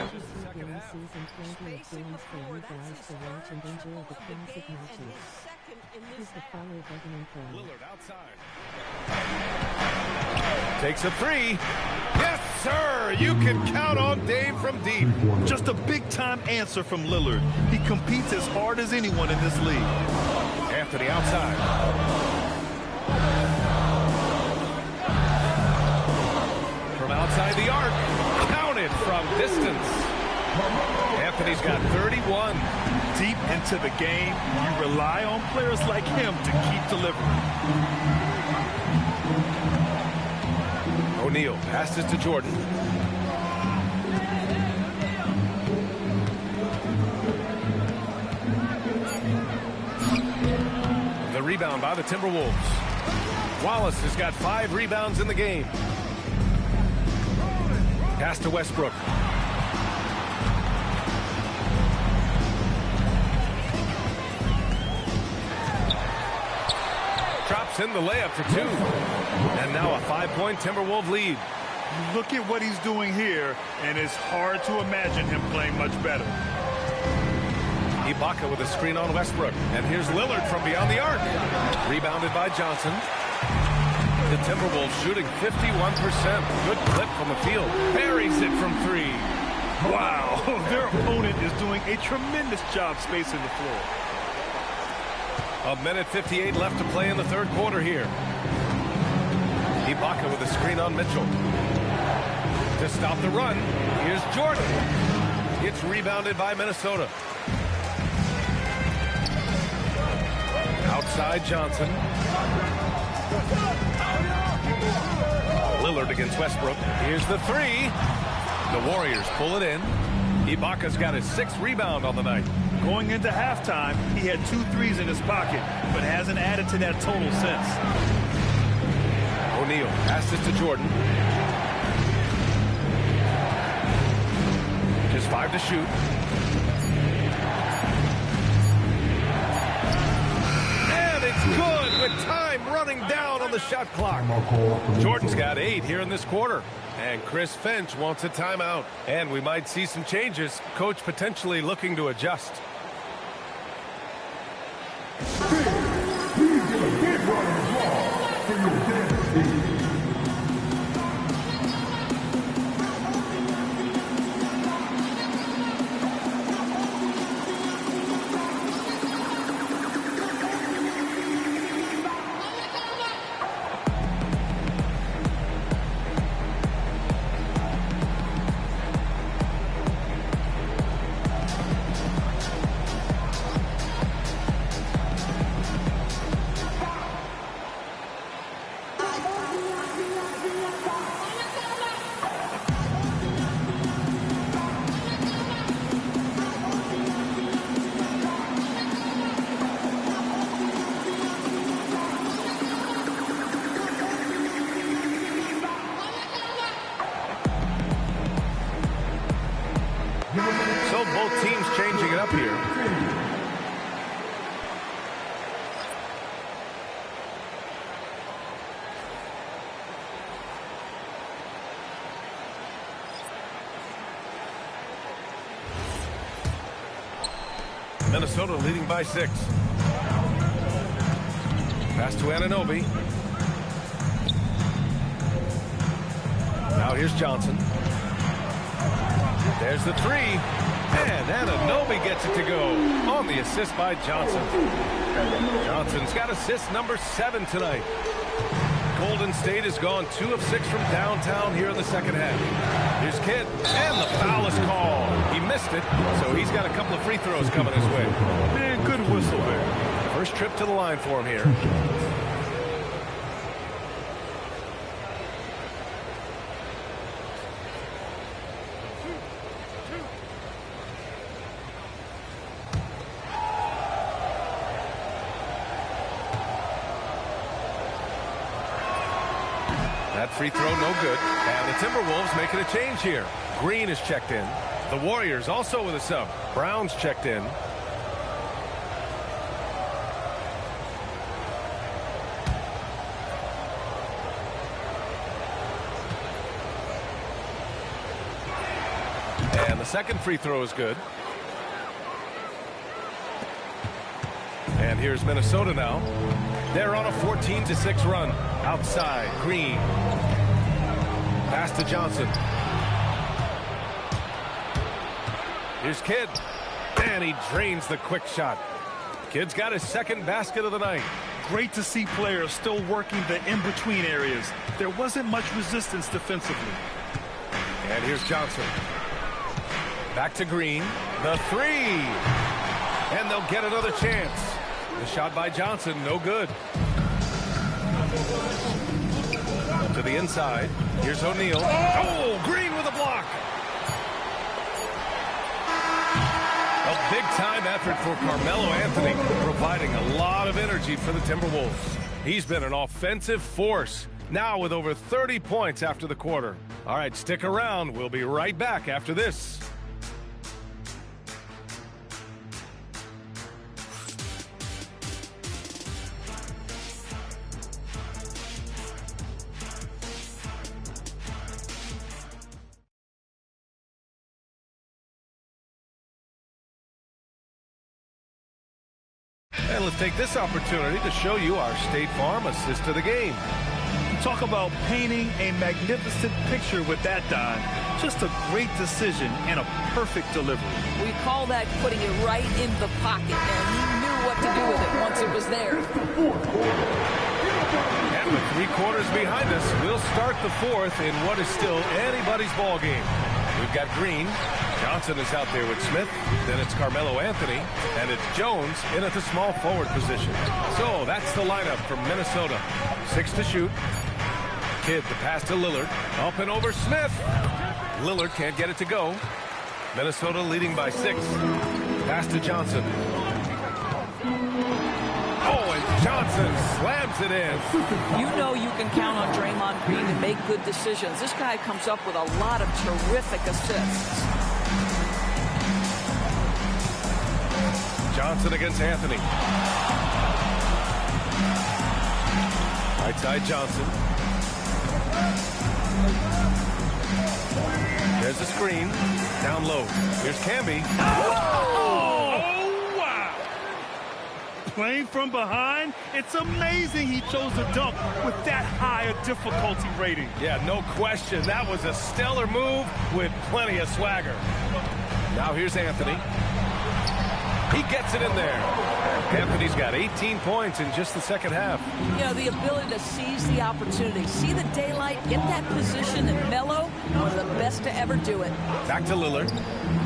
Lillard outside. Takes a three. Yes, sir. You can count on Dave from deep. Just a big-time answer from Lillard. He competes as hard as anyone in this league. Anthony outside. From outside the arc. Counted from distance. Anthony's got 31. Deep into the game, you rely on players like him to keep delivering. O'Neal passes to Jordan. The rebound by the Timberwolves. Wallace has got 5 rebounds in the game. Pass to Westbrook. Drops in the layup for 2. And now a 5-point Timberwolves lead. Look at what he's doing here, and it's hard to imagine him playing much better. Ibaka with a screen on Westbrook. And here's Lillard from beyond the arc. Rebounded by Johnson. The Timberwolves shooting 51%. Good clip from the field. Buries it from 3. Wow, their opponent is doing a tremendous job spacing the floor. 1:58 left to play in the third quarter here. Ibaka with a screen on Mitchell. To stop the run, here's Jordan. It's rebounded by Minnesota. Outside Johnson. Lillard against Westbrook. Here's the 3. The Warriors pull it in. Ibaka's got his 6th rebound on the night. Going into halftime, he had 2 threes in his pocket, but hasn't added to that total since. O'Neal passes to Jordan. Just 5 to shoot. And it's good with time running down on the shot clock. Jordan's got 8 here in this quarter. And Chris Finch wants a timeout. And we might see some changes. Coach potentially looking to adjust. So both teams changing it up here. Minnesota leading by 6. Pass to Anunoby. Now here's Johnson. There's the three. And Anunoby gets it to go on the assist by Johnson. Johnson's got assist number 7 tonight. Golden State has gone 2 of 6 from downtown here in the second half. Here's Kidd, and the foul is called. He missed it, so he's got a couple of free throws coming his way. Man, good whistle there. First trip to the line for him here. That free throw no good. And the Timberwolves making a change here. Green is checked in. The Warriors also with a sub. Brown's checked in. And the second free throw is good. And here's Minnesota now. They're on a 14-6 run. Outside, Green. Pass to Johnson. Here's Kidd. And he drains the quick shot. Kidd's got his second basket of the night. Great to see players still working the in-between areas. There wasn't much resistance defensively. And here's Johnson. Back to Green. The three. And they'll get another chance. The shot by Johnson, no good. To the inside. Here's O'Neal. Oh, Green with a block. A big-time effort for Carmelo Anthony, providing a lot of energy for the Timberwolves. He's been an offensive force, now with over 30 points after the quarter. All right, stick around. We'll be right back after this. And let's take this opportunity to show you our State Farm assist to the game. Talk about painting a magnificent picture with that dive. Just a great decision and a perfect delivery. We call that putting it right in the pocket, and he knew what to do with it once it was there. And with 3 quarters behind us, we'll start the fourth in what is still anybody's ball game. We've got Green. Johnson is out there with Smith. Then it's Carmelo Anthony. And it's Jones in at the small forward position. So that's the lineup from Minnesota. 6 to shoot. Kidd, the pass to Lillard. Up and over Smith. Lillard can't get it to go. Minnesota leading by 6. Pass to Johnson. Oh, and Johnson slams it in. You know you can count on Draymond Green to make good decisions. This guy comes up with a lot of terrific assists. Johnson against Anthony. Right side Johnson. There's the screen. Down low. Here's Camby. Oh, wow. Playing from behind, it's amazing he chose a dunk with that high a difficulty rating. Yeah, no question. That was a stellar move with plenty of swagger. Now here's Anthony. He gets it in there. Anthony's got 18 points in just the second half. You know, the ability to seize the opportunity, see the daylight, get that position, and Melo, one of the best to ever do it. Back to Lillard.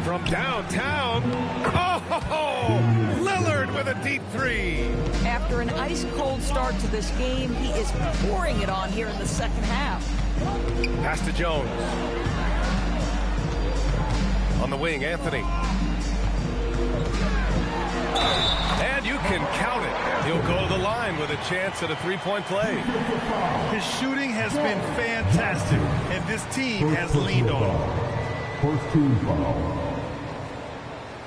From downtown. Oh, Lillard with a deep 3. After an ice-cold start to this game, he is pouring it on here in the second half. Pass to Jones. On the wing, Anthony. And you can count it. He'll go to the line with a chance at a 3-point play. His shooting has been fantastic, and this team has leaned on him. First team foul.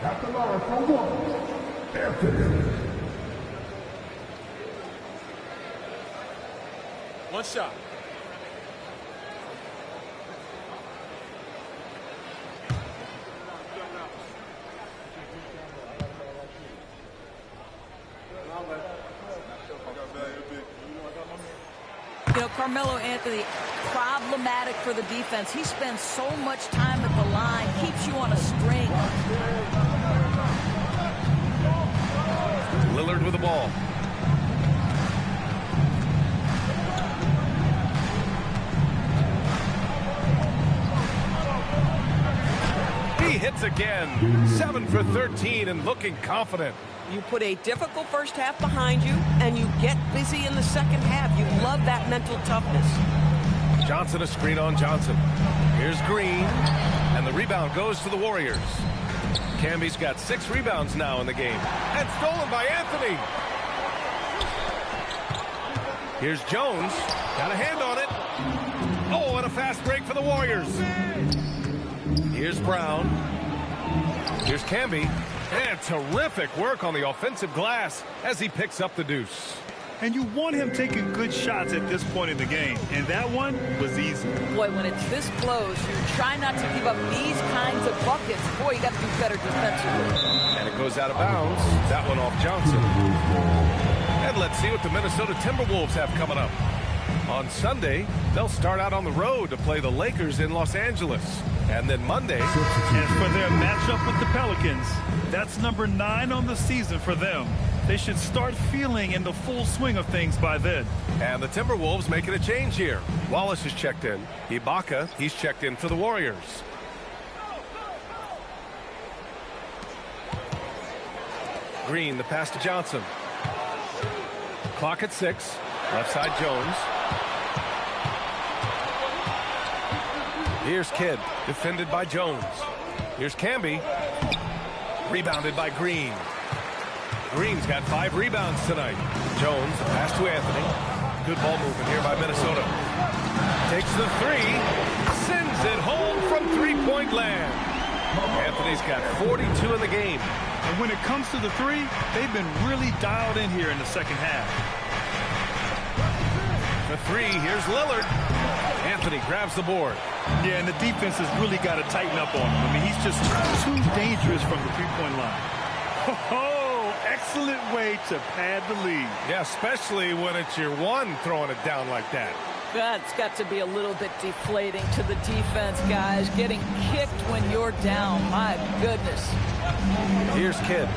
At the line for 1, Anthony. 1 shot. You know, Carmelo Anthony, problematic for the defense. He spends so much time at the line, keeps you on a string. Lillard with the ball. He hits again. 7 for 13 and looking confident. You put a difficult first half behind you, and you get busy in the second half. You love that mental toughness. Johnson a screen on Johnson. Here's Green, and the rebound goes to the Warriors. Camby's got 6 rebounds now in the game. And stolen by Anthony. Here's Jones. Got a hand on it. Oh, and a fast break for the Warriors. Here's Brown. Here's Camby. And terrific work on the offensive glass as he picks up the deuce. And you want him taking good shots at this point in the game. And that one was easy. Boy, when it's this close, you try not to give up these kinds of buckets. Boy, you got to do better defensively. And it goes out of bounds. That one off Johnson. And let's see what the Minnesota Timberwolves have coming up. On Sunday, they'll start out on the road to play the Lakers in Los Angeles. And then Monday. As for their matchup with the Pelicans, that's number 9 on the season for them. They should start feeling in the full swing of things by then. And the Timberwolves making a change here. Wallace is checked in. Ibaka, he's checked in for the Warriors. Green, the pass to Johnson. Clock at 6. Left side Jones. Here's Kidd, defended by Jones. Here's Camby. Rebounded by Green. Green's got 5 rebounds tonight. Jones, pass to Anthony. Good ball movement here by Minnesota. Takes the 3. Sends it home from three-point land. Anthony's got 42 in the game. And when it comes to the 3, they've been really dialed in here in the second half. The 3, here's Lillard. Anthony grabs the board. Yeah, and the defense has really got to tighten up on him. I mean, he's just too dangerous from the three-point line. Oh, excellent way to pad the lead. Yeah, especially when it's your one throwing it down like that. That's got to be a little bit deflating to the defense, guys. Getting kicked when you're down. My goodness. Here's Kidd.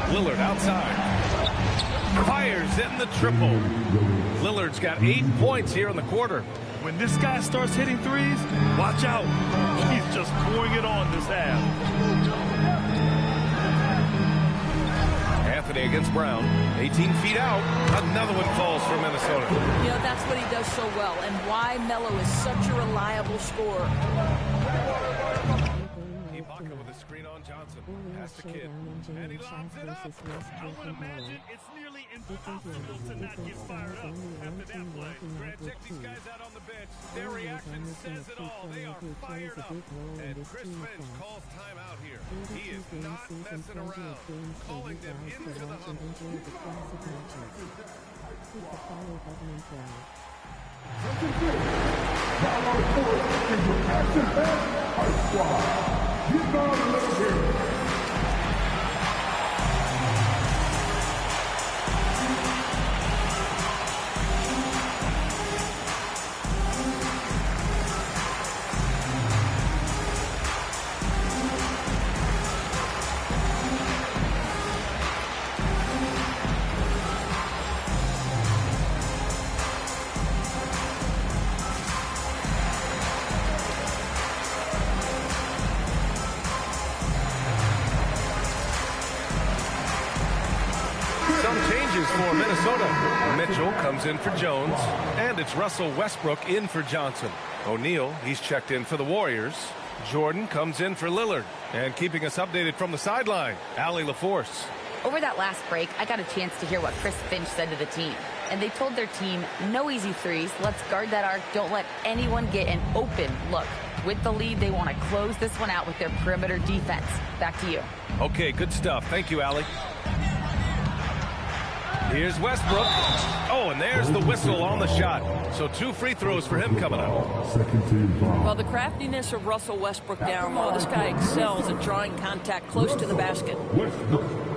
Lillard outside. Fires in the triple. Lillard's got 8 points here in the quarter. When this guy starts hitting threes, watch out. He's just pouring it on this half. Anthony against Brown. 18 feet out. Another one falls for Minnesota. You know, that's what he does so well, and why Melo is such a reliable scorer. Ibaka with a screen on Johnson. Pass to Kidd. And he lobs it up. I would imagine it's nearly impossible to not get fired up after that play. Grant, check these guys out on the bench. Their reaction says it all. They are fired up. And Chris Finch calls timeout here. He is not messing around. Calling them into the huddle. Some changes for Minnesota. Mitchell comes in for Jones, and it's Russell Westbrook in for Johnson. O'Neal, he's checked in for the Warriors. Jordan comes in for Lillard. And keeping us updated from the sideline, Allie LaForce. Over that last break, I got a chance to hear what Chris Finch said to the team. And they told their team, no easy threes. Let's guard that arc. Don't let anyone get an open look. With the lead, they want to close this one out with their perimeter defense. Back to you. Okay, good stuff. Thank you, Allie. Here's Westbrook. Oh, and there's the whistle on the shot. So 2 free throws for him coming up. Well, the craftiness of Russell Westbrook down low. This guy excels at drawing contact close to the basket.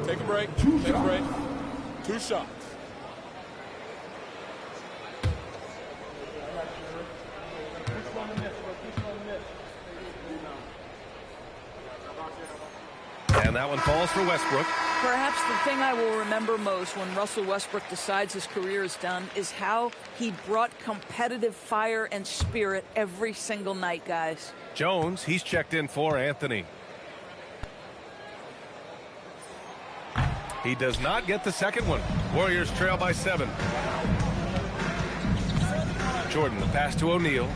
Take a break. Take a break. 2 shots. And that one falls for Westbrook. Perhaps the thing I will remember most when Russell Westbrook decides his career is done is how he brought competitive fire and spirit every single night, guys. Jones, he's checked in for Anthony. He does not get the second one. Warriors trail by 7. Jordan, the pass to O'Neal.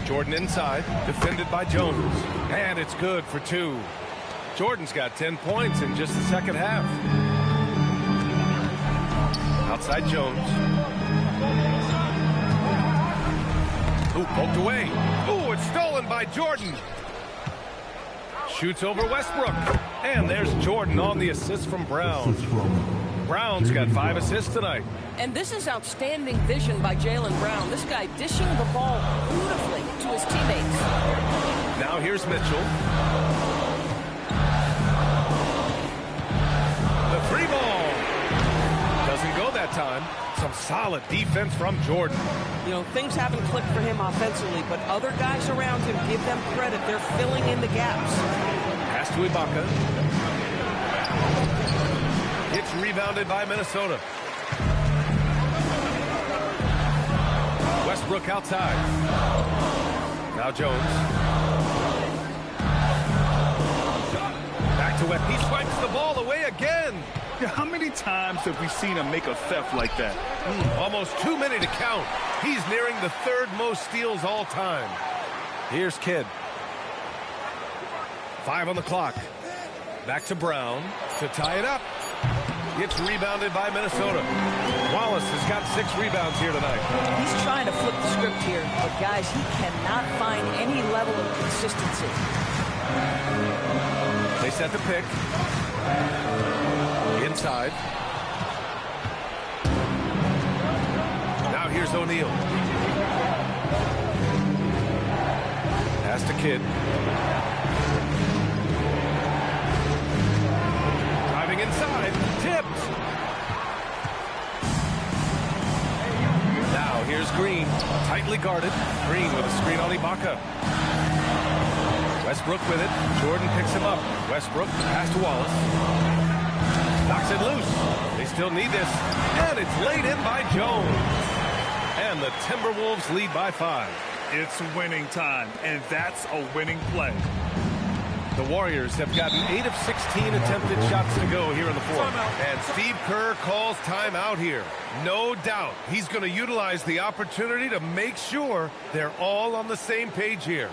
Jordan inside, defended by Jones. And it's good for 2. Jordan's got 10 points in just the second half. Outside Jones. Ooh, poked away. Ooh, it's stolen by Jordan. Shoots over Westbrook. And there's Jordan on the assist from Brown. Brown's got 5 assists tonight. And this is outstanding vision by Jaylen Brown. This guy dishing the ball beautifully to his teammates. Now here's Mitchell. The 3 ball. Doesn't go that time. Some solid defense from Jordan. You know, things haven't clicked for him offensively, but other guys around him, give them credit. They're filling in the gaps. Pass to Ibaka. It's rebounded by Minnesota. Westbrook outside. Now Jones. Back to West. He swipes the ball away again. Yeah, how many times have we seen him make a theft like that? Almost too many to count. He's nearing the 3rd most steals all time. Here's Kidd. 5 on the clock. Back to Brown to tie it up. It's rebounded by Minnesota. Wallace has got 6 rebounds here tonight. He's trying to flip the script here, but guys, he cannot find any level of consistency. They set the pick. Inside. Now here's O'Neal. Pass to Kidd. Driving inside. Tipped. Now here's Green. Tightly guarded. Green with a screen on Ibaka. Westbrook with it. Jordan picks him up. Westbrook, pass to Wallace. Knocks it loose. They still need this. And it's laid in by Jones. And the Timberwolves lead by 5. It's winning time, and that's a winning play. The Warriors have gotten 8 of 16 attempted shots to go here in the 4th. And Steve Kerr calls timeout here. No doubt he's going to utilize the opportunity to make sure they're all on the same page here.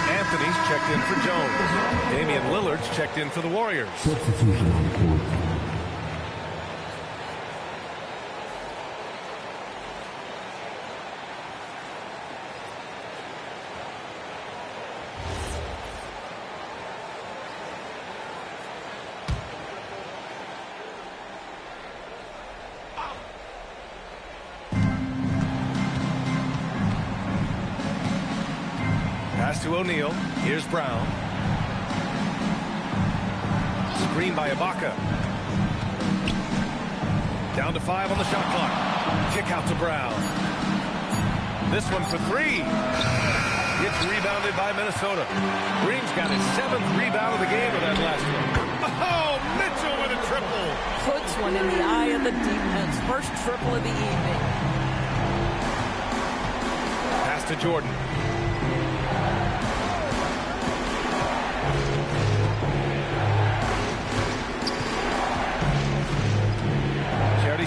Anthony's checked in for Jones. Damian Lillard's checked in for the Warriors. Substitution on the court. Pass to O'Neal. Here's Brown. Screen by Ibaka. Down to 5 on the shot clock. Kick out to Brown. This one for 3. It's rebounded by Minnesota. Green's got his 7th rebound of the game with that last one. Oh, Mitchell with a triple. Puts one in the eye of the defense. First triple of the evening. Pass to Jordan.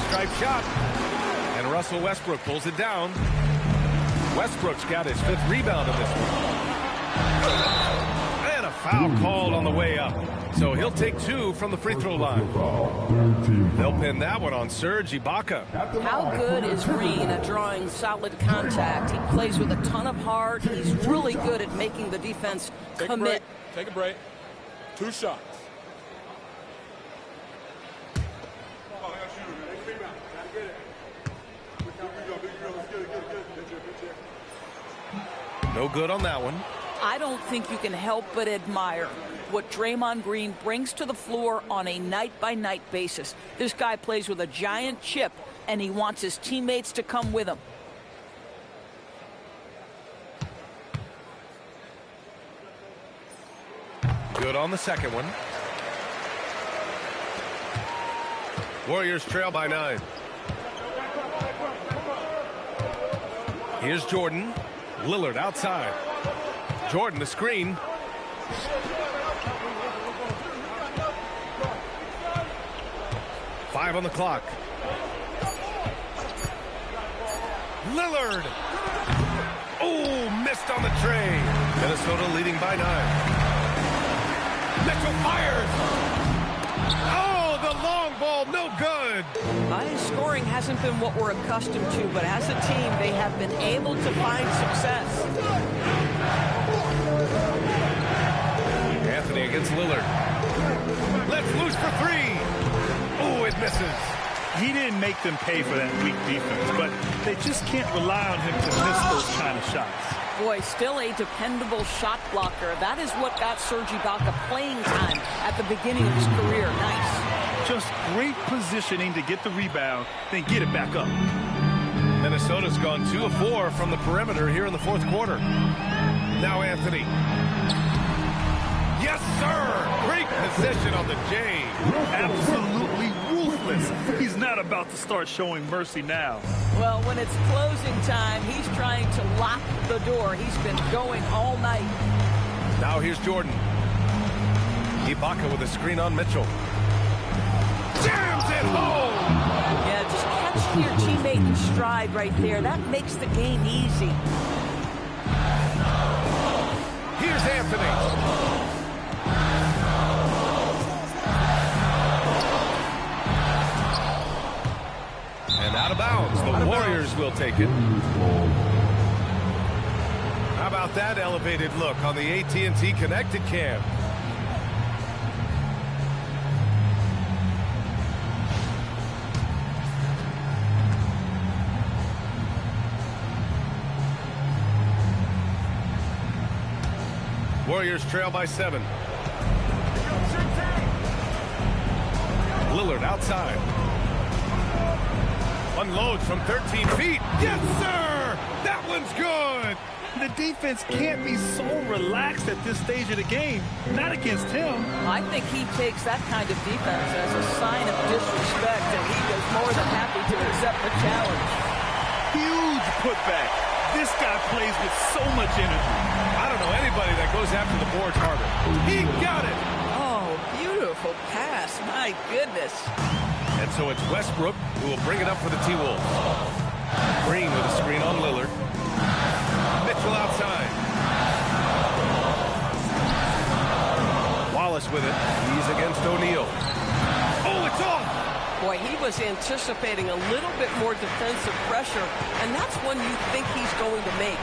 Stripe shot. And Russell Westbrook pulls it down. Westbrook's got his 5th rebound of this one. Foul called on the way up. So he'll take 2 from the free throw line. They'll pin that one on Serge Ibaka. How good is Green at drawing solid contact? He plays with a ton of heart. He's really good at making the defense commit. Take a break. 2 shots. No good on that one. I don't think you can help but admire what Draymond Green brings to the floor on a night-by-night basis. This guy plays with a giant chip, and he wants his teammates to come with him. Good on the second one. Warriors trail by 9. Here's Jordan. Lillard outside. Jordan the screen. Five on the clock. Lillard. Oh, missed on the tray. Minnesota leading by 9. Mitchell fires. Oh, the long ball, no good. High scoring hasn't been what we're accustomed to, but as a team, they have been able to find success. Anthony against Lillard. Let's loose for 3. Oh, it misses. He didn't make them pay for that weak defense, but they just can't rely on him to miss those kind of shots. Boy, still a dependable shot blocker. That is what got Serge Ibaka playing time at the beginning of his career. Nice. Just great positioning to get the rebound, then get it back up. Minnesota's gone 2 of 4 from the perimeter here in the 4th quarter. Now Anthony. Yes, sir. Great position on the J. Absolutely ruthless. He's not about to start showing mercy now. Well, when it's closing time, he's trying to lock the door. He's been going all night. Now here's Jordan. Ibaka with a screen on Mitchell. Jams it home. Yeah, just catch your teammate in stride right there. That makes the game easy. Here's Anthony. And out of bounds. The Warriors will take it. How about that elevated look on the AT&T Connected Cam? Warriors trail by 7. Lillard outside. Unloads from 13 feet. Yes, sir! That one's good! The defense can't be so relaxed at this stage of the game. Not against him. I think he takes that kind of defense as a sign of disrespect, and he is more than happy to accept the challenge. Huge putback. This guy plays with so much energy. I don't know anybody that goes after the boards harder. He got it! Oh, beautiful pass. My goodness. And so it's Westbrook who will bring it up for the T-Wolves. Green with a screen on Lillard. Mitchell outside. Wallace with it. He's against O'Neal. Oh, it's off! Boy, he was anticipating a little bit more defensive pressure, and that's one you think he's going to make.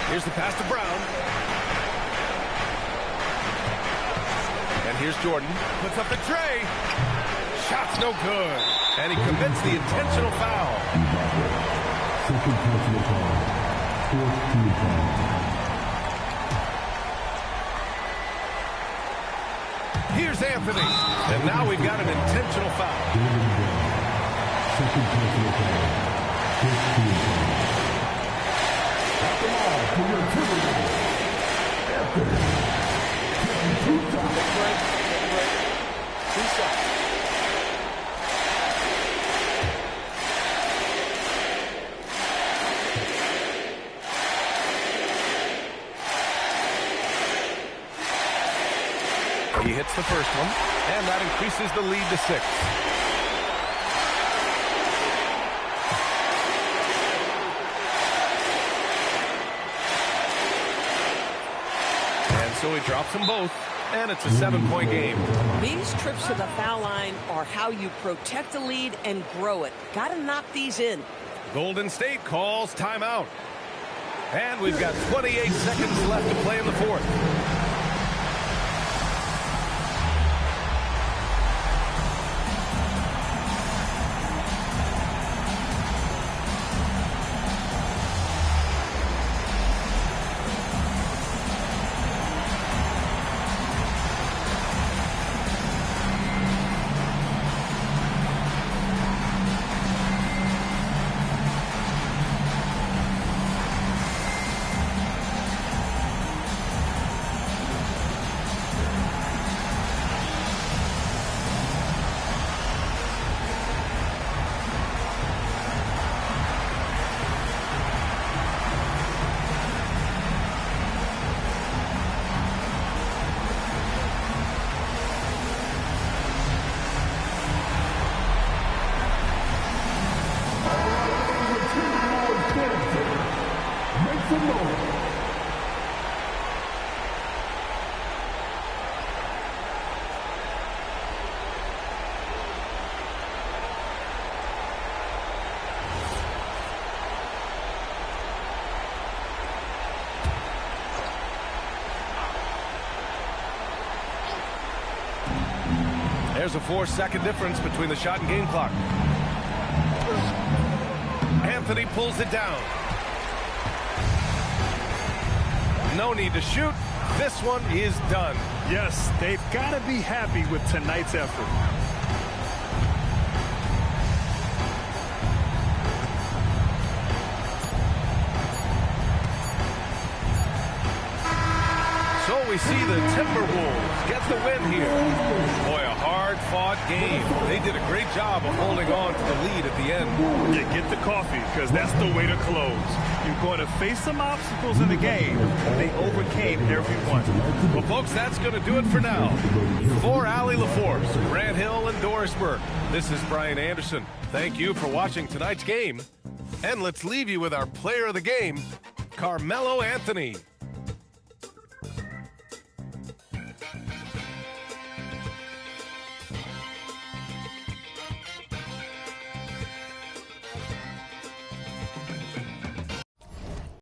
Here's the pass to Brown. And here's Jordan. Puts up the tray. Shot's no good. And he commits the intentional foul. Second personal foul. Fourth team foul. Here's Anthony. And now we've got an intentional foul. Second personal foul. Fifth team foul. At the line for your Timberwolves. Anthony. Taking 2 shots. He hits the first one, and that increases the lead to 6. so he drops them both, and it's a 7-point game. These trips to the foul line are how you protect a lead and grow it. Got to knock these in. Golden State calls timeout. And we've got 28 seconds left to play in the fourth. There's a 4-second difference between the shot and game clock. Anthony pulls it down. No need to shoot. This one is done. Yes, they've got to be happy with tonight's effort. So we see the Timberwolves get the win here. Boy, a hard-fought game. They did a great job of holding on to the lead at the end. Yeah, get the coffee, because that's the way to close. You're going to face some obstacles in the game. They overcame every one. Well, folks, that's going to do it for now. For Allie LaForce, Grant Hill, and Doris Burke, this is Brian Anderson. Thank you for watching tonight's game. And let's leave you with our player of the game, Carmelo Anthony.